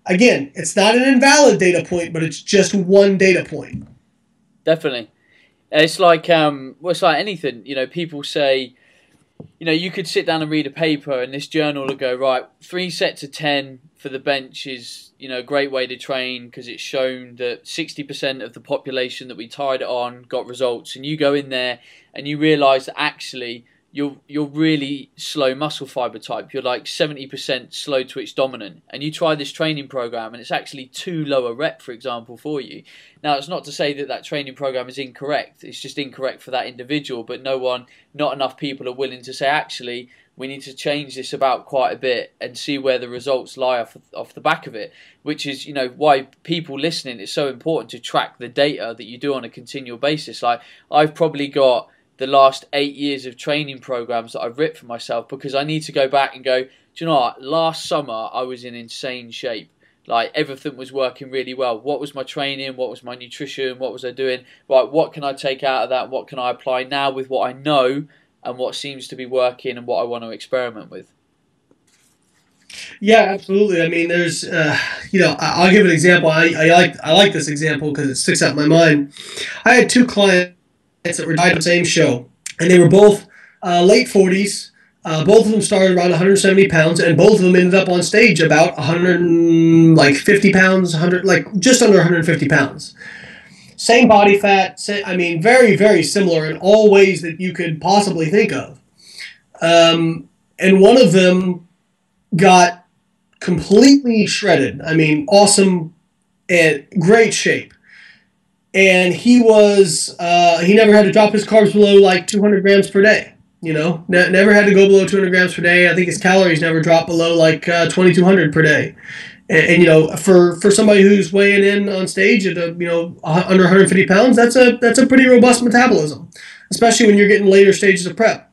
again, it's not an invalid data point, but it's just one data point. Definitely. It's like, it's like anything, people say, you could sit down and read a paper and this journal will go, right, 3 sets of 10 for the bench is, a great way to train because it's shown that 60% of the population that we tried it on got results. And you go in there and you realise that actually you're really slow muscle fibre type. You're like 70% slow twitch dominant. And you try this training program and it's actually too low a rep, for example, for you. Now, it's not to say that that training program is incorrect. It's just incorrect for that individual. But not enough people are willing to say, actually, we need to change this about quite a bit and see where the results lie off the back of it. Which is, why people listening, it's so important to track the data that you do on a continual basis. Like, I've probably got the last 8 years of training programs that I've ripped for myself because I need to go back and go, do you know what? Last summer, I was in insane shape. Like, everything was working really well. What was my training? What was my nutrition? What was I doing? Right, what can I take out of that? What can I apply now with what I know and what seems to be working and what I want to experiment with? Yeah, absolutely. I mean, there's, I'll give an example. I like this example because it sticks out in my mind. I had 2 clients that were died on the same show, and they were both late 40s. Both of them started around 170 pounds, and both of them ended up on stage about 150 pounds, just under 150 pounds. Same body fat, very, very similar in all ways that you could possibly think of. And one of them got completely shredded. Awesome and great shape. And he never had to drop his carbs below 200 grams per day. Never had to go below 200 grams per day. I think his calories never dropped below 2,200 per day. And for somebody who's weighing in on stage at under 150 pounds, that's a pretty robust metabolism, especially when you're getting later stages of prep.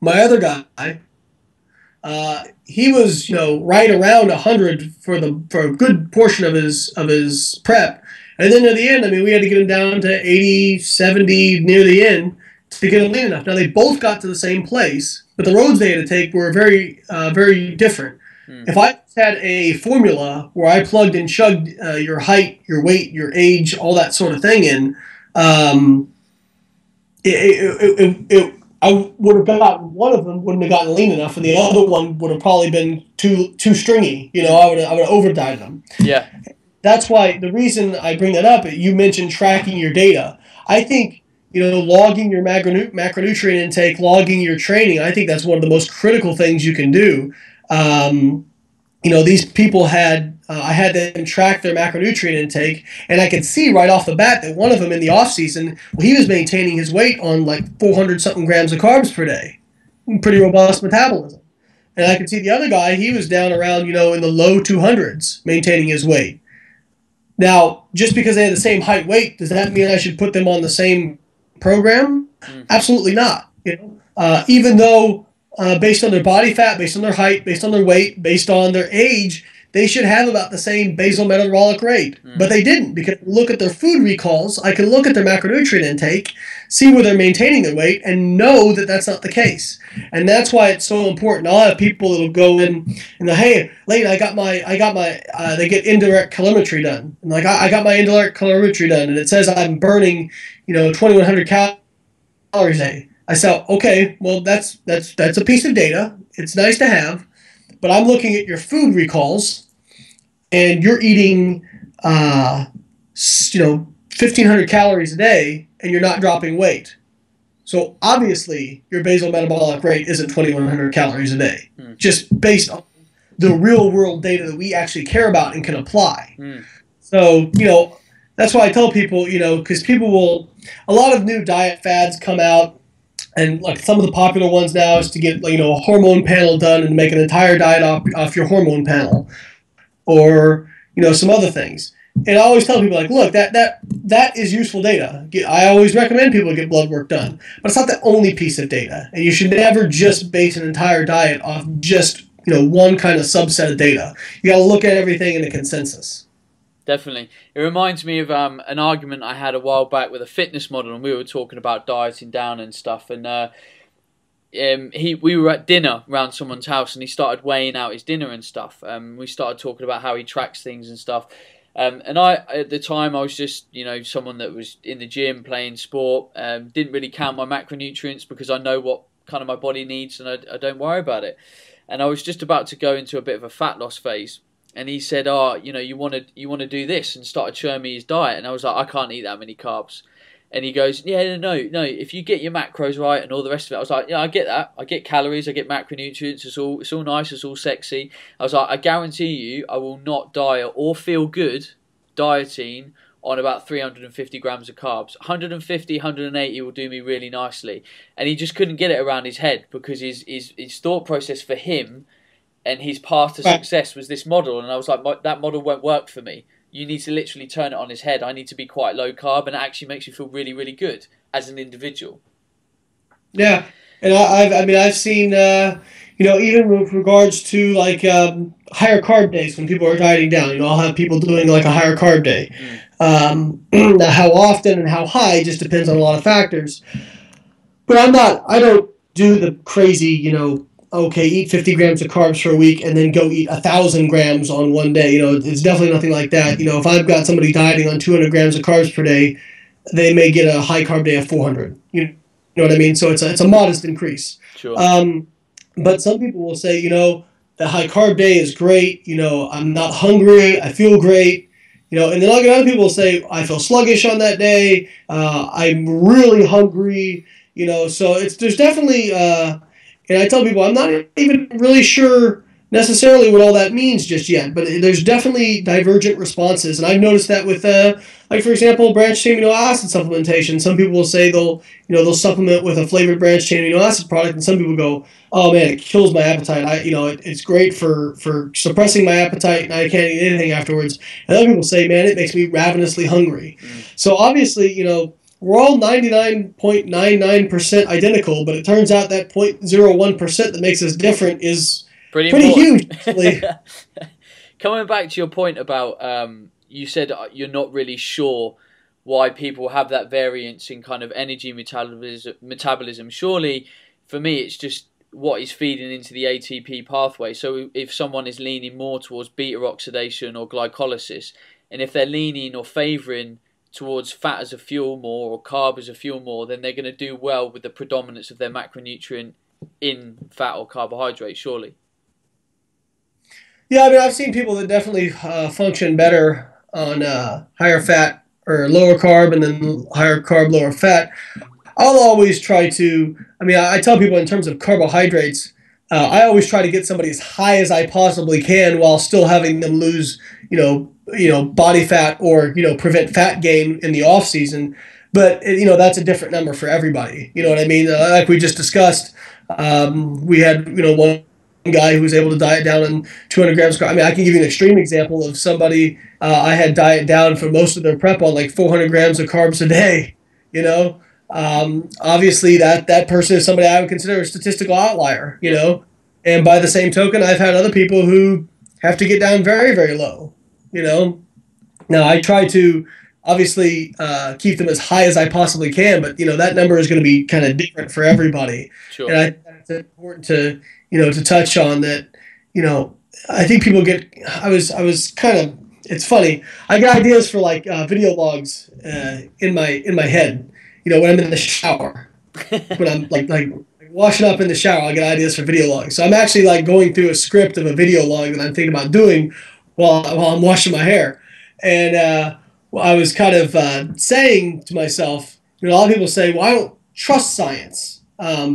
My other guy, he was right around 100 for a good portion of his prep. And then at the end, I mean, we had to get him down to 80, 70 near the end to get him lean enough. Now, they both got to the same place, but the roads they had to take were very different. If I had a formula where I plugged and chugged your height, your weight, your age, all that sort of thing in, I would have gotten one of them wouldn't have gotten lean enough, and the other one would have probably been too stringy. You know, I would have over-dieted them. Yeah. That's why the reason I bring that up. You mentioned tracking your data. I think, you know, logging your macronutrient intake, logging your training. I think that's one of the most critical things you can do. You know, these people had, I had them track their macronutrient intake, and I could see right off the bat that one of them in the off season, well, he was maintaining his weight on like 400 something grams of carbs per day. Pretty robust metabolism. And I could see the other guy, he was down around, you know, in the low 200s maintaining his weight. Now, just because they had the same height weight, does that mean I should put them on the same program? Absolutely not. You know, even though based on their body fat, based on their height, based on their weight, based on their age, they should have about the same basal metabolic rate. But they didn't, because look at their food recalls. I can look at their macronutrient intake, see where they're maintaining their weight, and know that that's not the case. And that's why it's so important. I'll have people that'll go in and hey, Layne, I got my, they get indirect calorimetry done. And like, I got my indirect calorimetry done, and it says I'm burning, you know, 2,100 calories a day. I said, okay, well, that's a piece of data. It's nice to have, but I'm looking at your food recalls, and you're eating, you know, 1,500 calories a day, and you're not dropping weight. So obviously, your basal metabolic rate isn't 2,100 calories a day, just based on the real world data that we actually care about and can apply. So, you know, that's why I tell people, you know, because people will, a lot of new diet fads come out. And like some of the popular ones now is to get, you know, a hormone panel done and make an entire diet off your hormone panel, or, you know, some other things. And I always tell people, like, look, that is useful data. I always recommend people get blood work done, but it's not the only piece of data. And you should never just base an entire diet off just, you know, one kind of subset of data. You got to look at everything in a consensus. Definitely. It reminds me of an argument I had a while back with a fitness model, and we were talking about dieting down and stuff, and we were at dinner around someone's house, and he started weighing out his dinner and stuff. We started talking about how he tracks things and stuff. And I, at the time, I was just, you know, someone that was in the gym playing sport, didn't really count my macronutrients because I know what kind of my body needs, and I don't worry about it. And I was just about to go into a bit of a fat loss phase. And he said, oh, you know, you want to do this, and started showing me his diet. And I was like, I can't eat that many carbs. And he goes, yeah, no, if you get your macros right and all the rest of it. I was like, yeah, I get that. I get calories, I get macronutrients. It's all nice, it's all sexy. I was like, I guarantee you I will not diet or feel good dieting on about 350 grams of carbs. 150, 180 will do me really nicely. And he just couldn't get it around his head, because his thought process for him and his path to success was this model. And I was like, that model won't work for me. You need to literally turn it on its head. I need to be quite low carb, and it actually makes you feel really, really good as an individual. Yeah. And I've seen, you know, even with regards to like higher carb days when people are dieting down, you know, I'll have people doing like a higher carb day. Now how often and how high just depends on a lot of factors. But I don't do the crazy, you know, okay, eat 50 grams of carbs for a week and then go eat 1,000 grams on one day. You know, it's definitely nothing like that. You know, if I've got somebody dieting on 200 grams of carbs per day, they may get a high carb day of 400. You know what I mean? So it's a modest increase. Sure. But some people will say, you know, the high carb day is great. You know, I'm not hungry. I feel great. You know, and then I'll get other people will say, I feel sluggish on that day. I'm really hungry. You know, so there's definitely, and I tell people I'm not even really sure necessarily what all that means just yet, but there's definitely divergent responses. And I've noticed that with, like for example, branched chain amino acid supplementation. Some people will say they'll supplement with a flavored branched chain amino acid product, and some people go, oh man, it kills my appetite. It's great for suppressing my appetite, and I can't eat anything afterwards. And other people say, man, it makes me ravenously hungry. So obviously, you know, we're all 99.99% identical, but it turns out that 0.01% that makes us different is pretty huge. Coming back to your point about you said you're not really sure why people have that variance in kind of energy metabolism. Surely, for me, it's just what is feeding into the ATP pathway. So if someone is leaning more towards beta oxidation or glycolysis, and if they're leaning or favouring towards fat as a fuel more or carb as a fuel more, then they're going to do well with the predominance of their macronutrient in fat or carbohydrate, surely. Yeah, I mean, I've seen people that definitely function better on higher fat or lower carb and then higher carb, lower fat. I'll always try to, I mean, I tell people in terms of carbohydrates, I always try to get somebody as high as I possibly can while still having them lose, body fat or, prevent fat gain in the off season. But, that's a different number for everybody. You know what I mean? Like we just discussed, we had, one guy who was able to diet down on 200 grams of carbs. I mean, I can give you an extreme example of somebody I had diet down for most of their prep on like 400 grams of carbs a day, Obviously that person is somebody I would consider a statistical outlier, and by the same token, I've had other people who have to get down very, very low, Now I try to obviously keep them as high as I possibly can, but that number is going to be kind of different for everybody. Sure. And I think it's important to, to touch on that, I think people get, I was kind of, it's funny. I get ideas for like video logs in my head. When I'm in the shower, when I'm like washing up in the shower, I get ideas for video logs. So I'm actually like going through a script of a video log that I'm thinking about doing while I'm washing my hair. And I was kind of saying to myself, a lot of people say, well, I don't trust science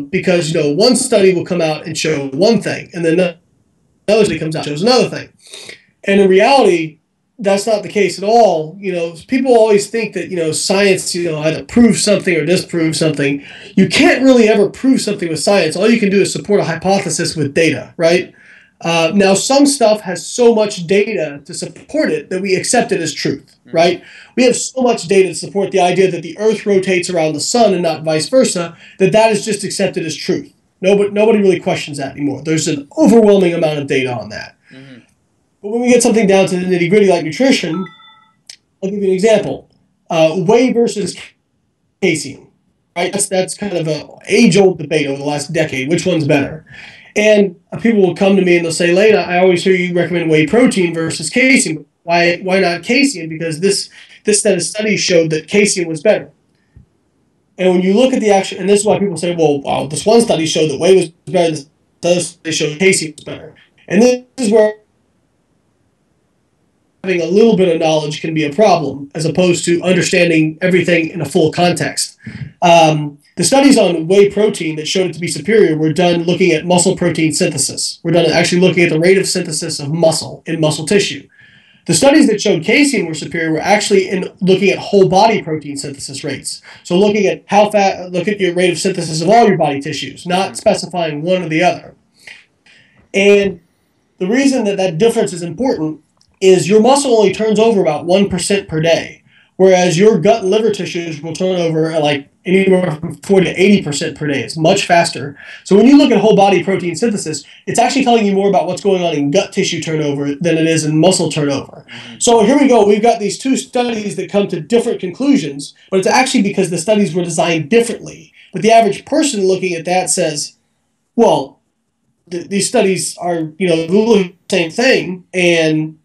because, one study will come out and show one thing, and then another study comes out and shows another thing. And in reality, that's not the case at all. People always think that, science, either proves something or disproves something. You can't really ever prove something with science. All you can do is support a hypothesis with data, right? Now, some stuff has so much data to support it that we accept it as truth, right? We have so much data to support the idea that the Earth rotates around the sun and not vice versa, that is just accepted as truth. Nobody really questions that anymore. There's an overwhelming amount of data on that. Mm-hmm. But when we get something down to the nitty-gritty like nutrition, I'll give you an example. Whey versus casein, right? That's kind of an age-old debate over the last decade. Which one's better? And people will come to me and they'll say, Layne, I always hear you recommend whey protein versus casein. Why not casein? Because this set of studies showed that casein was better. And when you look at the action, and this is why people say, well, this one study showed that whey was better, this other study showed casein was better. And this is where having a little bit of knowledge can be a problem, as opposed to understanding everything in a full context. The studies on whey protein that showed it to be superior were done looking at muscle protein synthesis. We're done actually looking at the rate of synthesis of muscle in muscle tissue. The studies that showed casein were superior were actually in looking at whole body protein synthesis rates. So looking at look at your rate of synthesis of all your body tissues, not specifying one or the other. And the reason that difference is important is your muscle only turns over about 1% per day, whereas your gut and liver tissues will turn over at like anywhere from 40 to 80% per day. It's much faster. So when you look at whole body protein synthesis, it's actually telling you more about what's going on in gut tissue turnover than it is in muscle turnover. So here we go. We've got these two studies that come to different conclusions, but it's actually because the studies were designed differently. But the average person looking at that says, well, these studies are, the same thing, and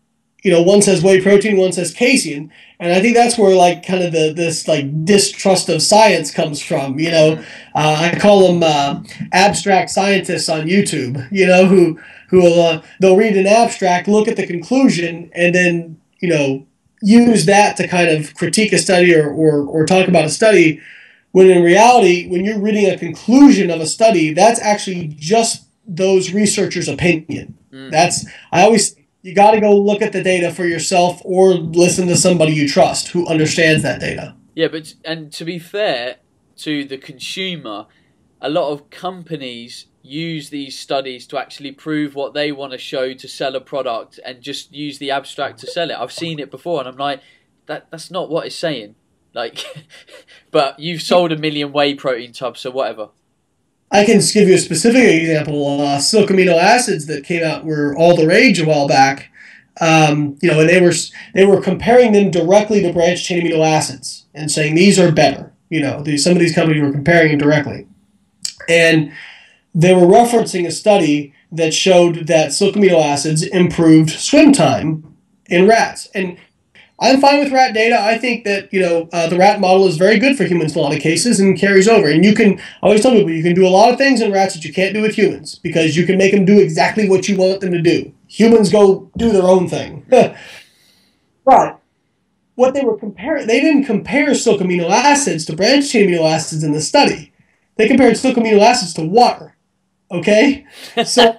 one says whey protein, one says casein, and I think that's where like kind of this like distrust of science comes from. I call them abstract scientists on YouTube. Who will they'll read an abstract, look at the conclusion, and then use that to kind of critique a study or talk about a study. When in reality, when you're reading a conclusion of a study, that's actually just those researchers' opinion. You got to go look at the data for yourself or listen to somebody you trust who understands that data. Yeah, and to be fair to the consumer, a lot of companies use these studies to actually prove what they want to show to sell a product and just use the abstract to sell it. I've seen it before and I'm like, that's not what it's saying. Like, but you've sold 1 million whey protein tubs, so whatever. I can just give you a specific example. Silk amino acids that came out were all the rage a while back. And they were comparing them directly to branched chain amino acids and saying these are better. Some of these companies were comparing them directly, and they were referencing a study that showed that silk amino acids improved swim time in rats. And I'm fine with rat data. I think that the rat model is very good for humans in a lot of cases and carries over. And I always tell people you can do a lot of things in rats that you can't do with humans because you can make them do exactly what you want them to do. Humans go do their own thing. But what they were comparing, they didn't compare silk amino acids to branched chain amino acids in the study. They compared silk amino acids to water. Okay? So,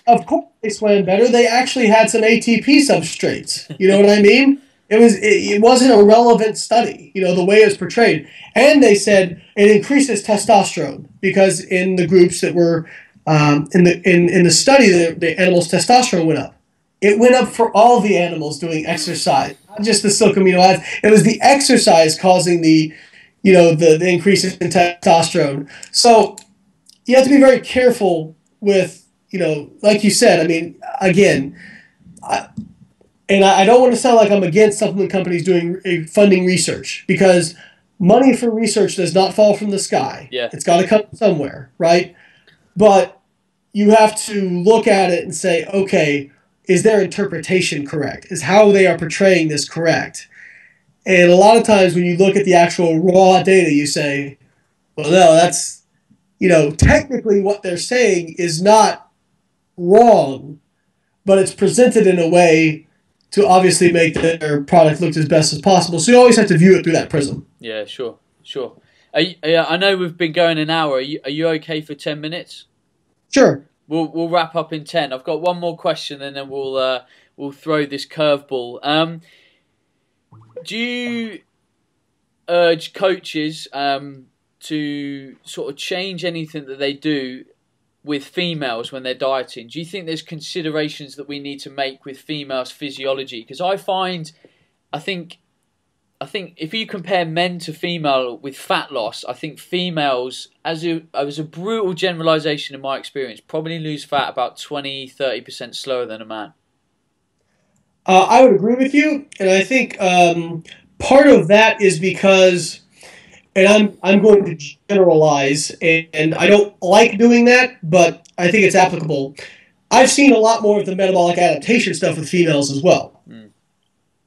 of course they swam better. They actually had some ATP substrates. You know what I mean? It wasn't a relevant study, the way it was portrayed. And they said it increases testosterone because in the groups that were in the study, the animals' testosterone went up. It went up for all the animals doing exercise, not just the silk amino acids. It was the exercise causing the increase in testosterone. So you have to be very careful with, like you said. I mean, again, I don't want to sound like I'm against supplement companies funding research because money for research does not fall from the sky. Yeah. It's got to come somewhere, right? But you have to look at it and say, okay, is their interpretation correct? Is how they are portraying this correct? And a lot of times when you look at the actual raw data, you say, well, no, that's, technically what they're saying is not wrong, but it's presented in a way to obviously make their product look as best as possible. So you always have to view it through that prism. Yeah, sure. I know we've been going an hour. Are you okay for 10 minutes? Sure. We'll wrap up in 10. I've got one more question, and then we'll throw this curveball. Do you urge coaches to sort of change anything that they do with females when they're dieting? Do you think there's considerations that we need to make with females' physiology? Because I think if you compare men to female with fat loss, I think females, as a brutal generalization in my experience, probably lose fat about 20-30% slower than a man. I would agree with you, and I think part of that is because, and I'm going to generalize, and I don't like doing that, but I think it's applicable. I've seen a lot more of the metabolic adaptation stuff with females as well.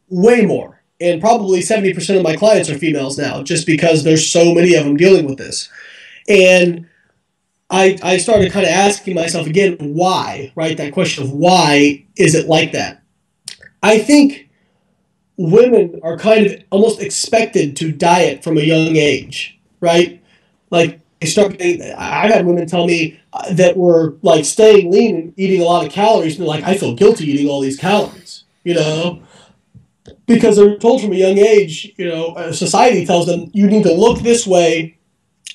Way more. And probably 70% of my clients are females now, just because there's so many of them dealing with this. And I started kind of asking myself again, why, right? That question of why is it like that? I think women are kind of almost expected to diet from a young age, right? Like I've had women tell me that were like staying lean and eating a lot of calories, and they're like, I feel guilty eating all these calories, because they're told from a young age, society tells them you need to look this way,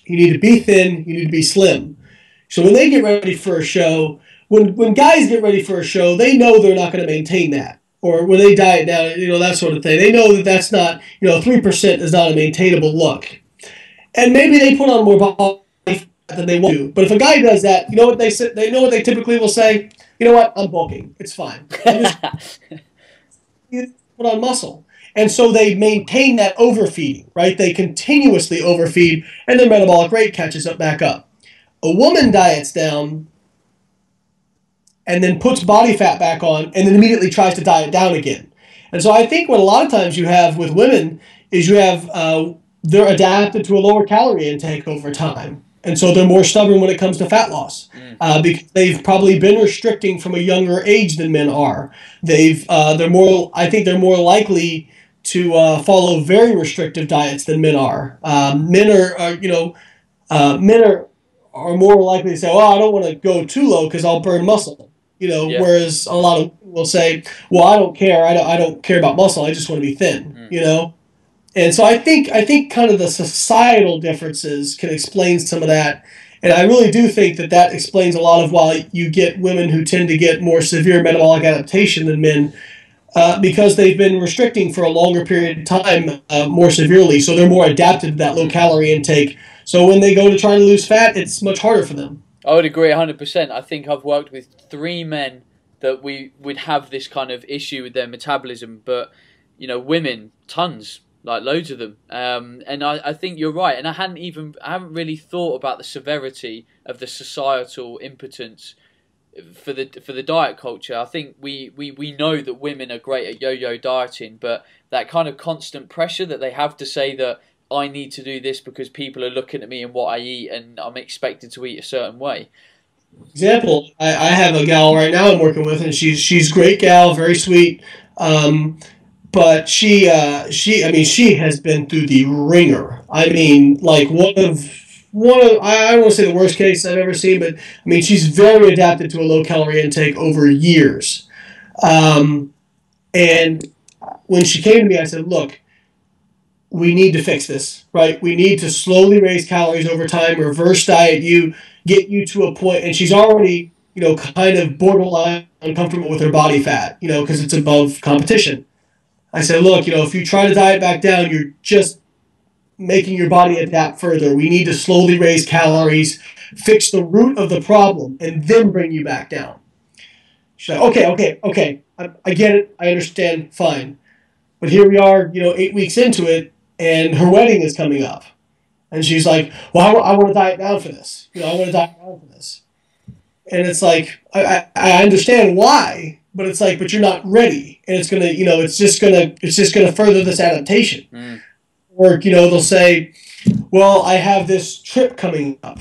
you need to be thin, you need to be slim. So when they get ready for a show, when guys get ready for a show, they know they're not going to maintain that. Or when they diet down, that sort of thing. They know that that's not, 3% is not a maintainable look. And maybe they put on more body fat than they want to. But if a guy does that, you know what they know what they typically will say? You know what? I'm bulking. It's fine. Put on muscle. And so they maintain that overfeeding, right? They continuously overfeed, and their metabolic rate catches up back up. A woman diets down and then puts body fat back on and then immediately tries to diet down again. And so I think what a lot of times you have with women is they're adapted to a lower calorie intake over time. And so they're more stubborn when it comes to fat loss because they've probably been restricting from a younger age than men are. They're more likely to follow very restrictive diets than men are. Men are more likely to say, "Well, I don't want to go too low because I'll burn muscle." Whereas a lot of people will say, "Well, I don't care. I don't care about muscle. I just want to be thin." And so I think kind of the societal differences can explain some of that. And I really do think that explains a lot of why you get women who tend to get more severe metabolic adaptation than men because they've been restricting for a longer period of time more severely. So they're more adapted to that low calorie intake. So when they go to try to lose fat, it's much harder for them. I would agree 100%. I think I've worked with 3 men that we would have this kind of issue with their metabolism, but you know, women, tons, like loads of them. And I think you're right. And I haven't really thought about the severity of the societal impotence for the diet culture. I think we know that women are great at yo-yo dieting, but that kind of constant pressure that they have to say that I need to do this because people are looking at me and what I eat, and I'm expected to eat a certain way. Example, I have a gal right now I'm working with, and she's great gal, very sweet. But I mean, she has been through the ringer. I mean, like I don't want to say the worst case I've ever seen, but I mean, she's very adapted to a low calorie intake over years. And when she came to me, I said, look, we need to fix this, right? We need to slowly raise calories over time, reverse diet get you to a point, and she's already, kind of borderline uncomfortable with her body fat, because it's above competition. I said, look, if you try to diet back down, you're just making your body adapt further. We need to slowly raise calories, fix the root of the problem, and then bring you back down. She's like, okay. I get it. I understand. Fine. But here we are, 8 weeks into it, and her wedding is coming up. And she's like, well, I want to diet down for this. I want to diet down for this. And it's like, I understand why, but it's like, but you're not ready. And it's going to, it's just going to further this adaptation. Mm. Or, they'll say, well, I have this trip coming up.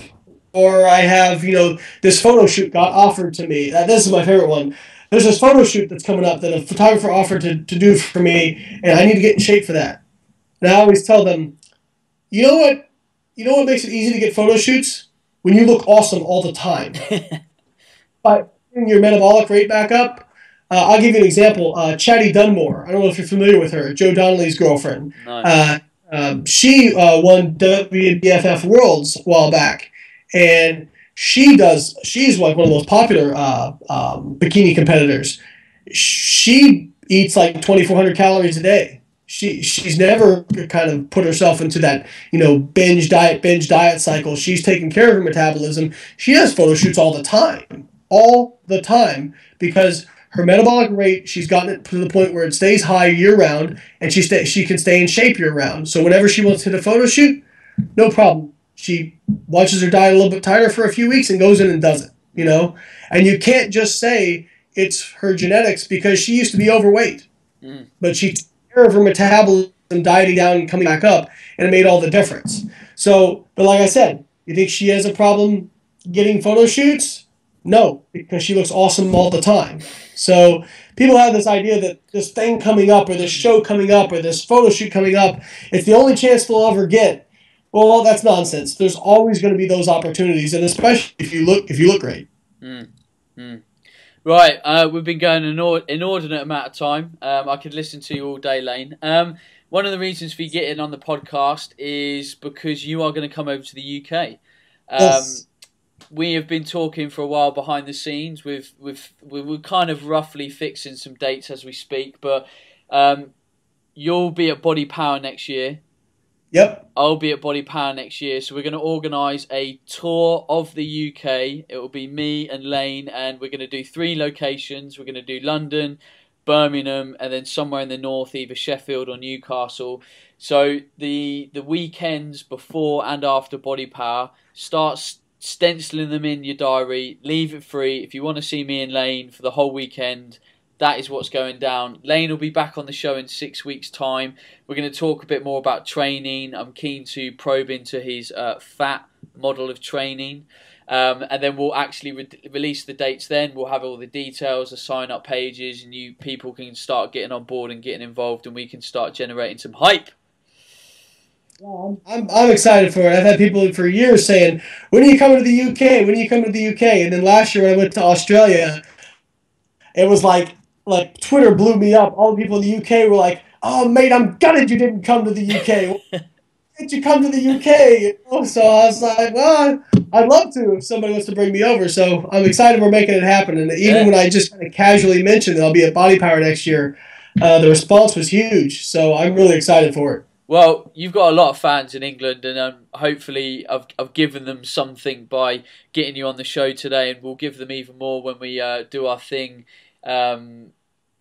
Or I have, this photo shoot got offered to me. This is my favorite one. There's this photo shoot that's coming up that a photographer offered to do for me, and I need to get in shape for that. And I always tell them, you know what makes it easy to get photo shoots? When you look awesome all the time. By bringing your metabolic rate back up, I'll give you an example. Chatty Dunmore, I don't know if you're familiar with her, Joe Donnelly's girlfriend. Nice. She won WBFF Worlds a while back, and she's like one of the most popular bikini competitors. She eats like 2,400 calories a day. She's never kind of put herself into that, binge diet cycle. She's taking care of her metabolism. She has photo shoots all the time, because her metabolic rate, she's gotten it to the point where it stays high year round, and she can stay in shape year round. So whenever she wants to hit a photo shoot, no problem. She watches her diet a little bit tighter for a few weeks and goes in and does it, And you can't just say it's her genetics, because she used to be overweight. Mm. But she took care of her metabolism, dieting down and coming back up, and it made all the difference. So, but like I said, you think she has a problem getting photo shoots? No, because she looks awesome all the time. So people have this idea that this thing coming up, or this show coming up, or this photo shoot coming up, it's the only chance they'll ever get. Well, that's nonsense. There's always going to be those opportunities, and especially if you look great. Mm. Mm. Right, we've been going an inordinate amount of time. I could listen to you all day, Layne. One of the reasons for you getting on the podcast is because you are going to come over to the UK. Yes. We have been talking for a while behind the scenes. We're kind of roughly fixing some dates as we speak, but you'll be at Body Power next year. Yep. I'll be at Body Power next year, so we're going to organise a tour of the UK. It will be me and Layne, and we're going to do 3 locations. We're going to do London, Birmingham, and then somewhere in the north, either Sheffield or Newcastle. So the weekends before and after Body Power, start stenciling them in your diary. Leave it free. If you want to see me and Layne for the whole weekend, that is what's going down. Layne will be back on the show in 6 weeks' time. We're going to talk a bit more about training. I'm keen to probe into his fat model of training. And then we'll actually release the dates then. We'll have all the details, the sign-up pages, and you people can start getting on board and getting involved, and we can start generating some hype. I'm excited for it. I've had people for years saying, when are you coming to the UK? When are you coming to the UK? And then last year when I went to Australia, it was like Twitter blew me up. All the people in the UK were like, oh, mate, I'm gutted you didn't come to the UK. Why did you come to the UK? So I was like, well, I'd love to if somebody wants to bring me over. So I'm excited we're making it happen. And even when I just kind of casually mentioned that I'll be at Body Power next year, the response was huge. So I'm really excited for it. Well, you've got a lot of fans in England, and hopefully I've given them something by getting you on the show today, and we'll give them even more when we do our thing in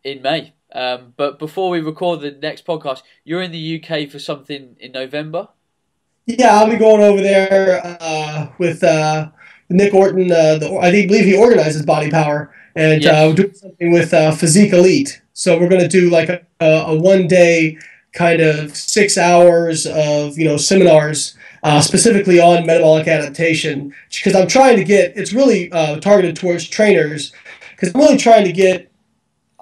May. But before we record the next podcast, you're in the UK for something in November? Yeah, I'll be going over there with Nick Orton. I believe he organizes Body Power, and we're Yes. doing something with Physique Elite. So we're going to do like a 1 day kind of 6 hours of seminars specifically on metabolic adaptation, because I'm trying to get it's really targeted towards trainers, because I'm really trying to get.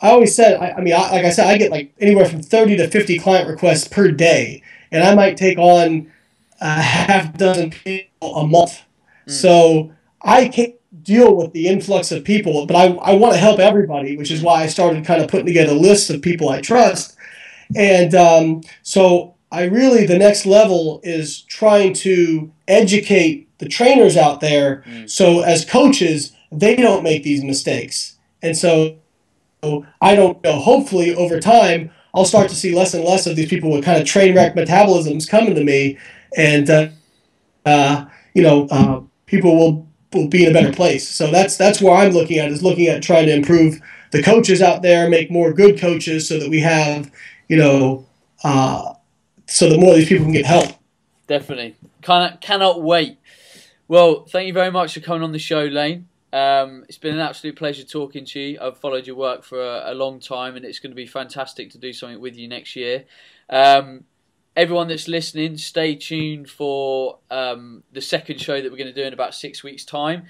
I always said, like I said, I get like anywhere from 30 to 50 client requests per day, and I might take on a half dozen people a month. So I can't deal with the influx of people, but I want to help everybody, which is why I started kind of putting together lists of people I trust. And so the next level is trying to educate the trainers out there, so as coaches, they don't make these mistakes. And so I don't know, hopefully over time, I'll start to see less and less of these people with kind of train wreck metabolisms coming to me, and people will be in a better place. So that's where I'm looking at trying to improve the coaches out there, make more good coaches, so that we have so that more of these people can get help. Definitely. Cannot wait. Well, thank you very much for coming on the show, Layne. It's been an absolute pleasure talking to you. I've followed your work for a long time, and it's going to be fantastic to do something with you next year. Everyone that's listening, stay tuned for the second show that we're going to do in about 6 weeks' time.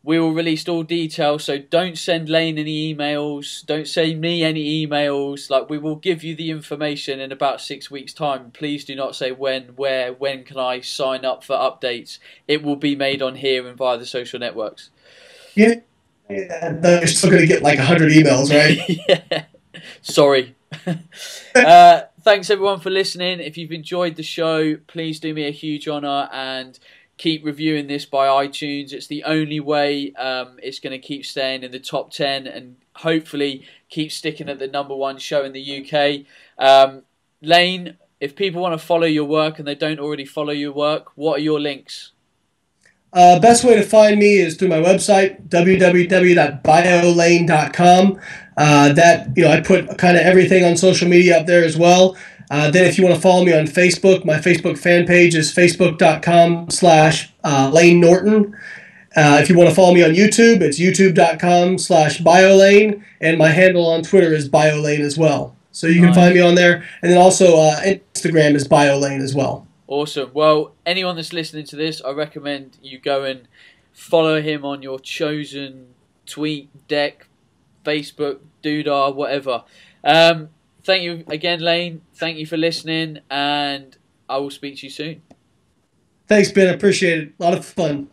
We will release all details, so don't send Layne any emails. Don't send me any emails. Like, we will give you the information in about 6 weeks' time. Please do not say when, where, when can I sign up for updates. It will be made on here and via the social networks. Yeah, you're still going to get like 100 emails, right? Yeah. Sorry. Thanks everyone for listening. If you've enjoyed the show, please do me a huge honour and keep reviewing this by iTunes. It's the only way it's going to keep staying in the top 10 and hopefully keep sticking at the #1 show in the UK. Layne, if people want to follow your work and they don't already follow your work, what are your links? Best way to find me is through my website, www.biolayne.com. I put kind of everything on social media up there as well. Then if you want to follow me on Facebook, my Facebook fan page is facebook.com/Layne Norton. If you want to follow me on YouTube, it's youtube.com/BioLayne, and my handle on Twitter is BioLayne as well. So you can find me on there. And then also Instagram is BioLayne as well. Awesome. Well, anyone that's listening to this, I recommend you go and follow him on your chosen tweet, deck, Facebook, doodah, whatever. Thank you again, Layne. Thank you for listening, and I will speak to you soon. Thanks, Ben. I appreciate it. A lot of fun.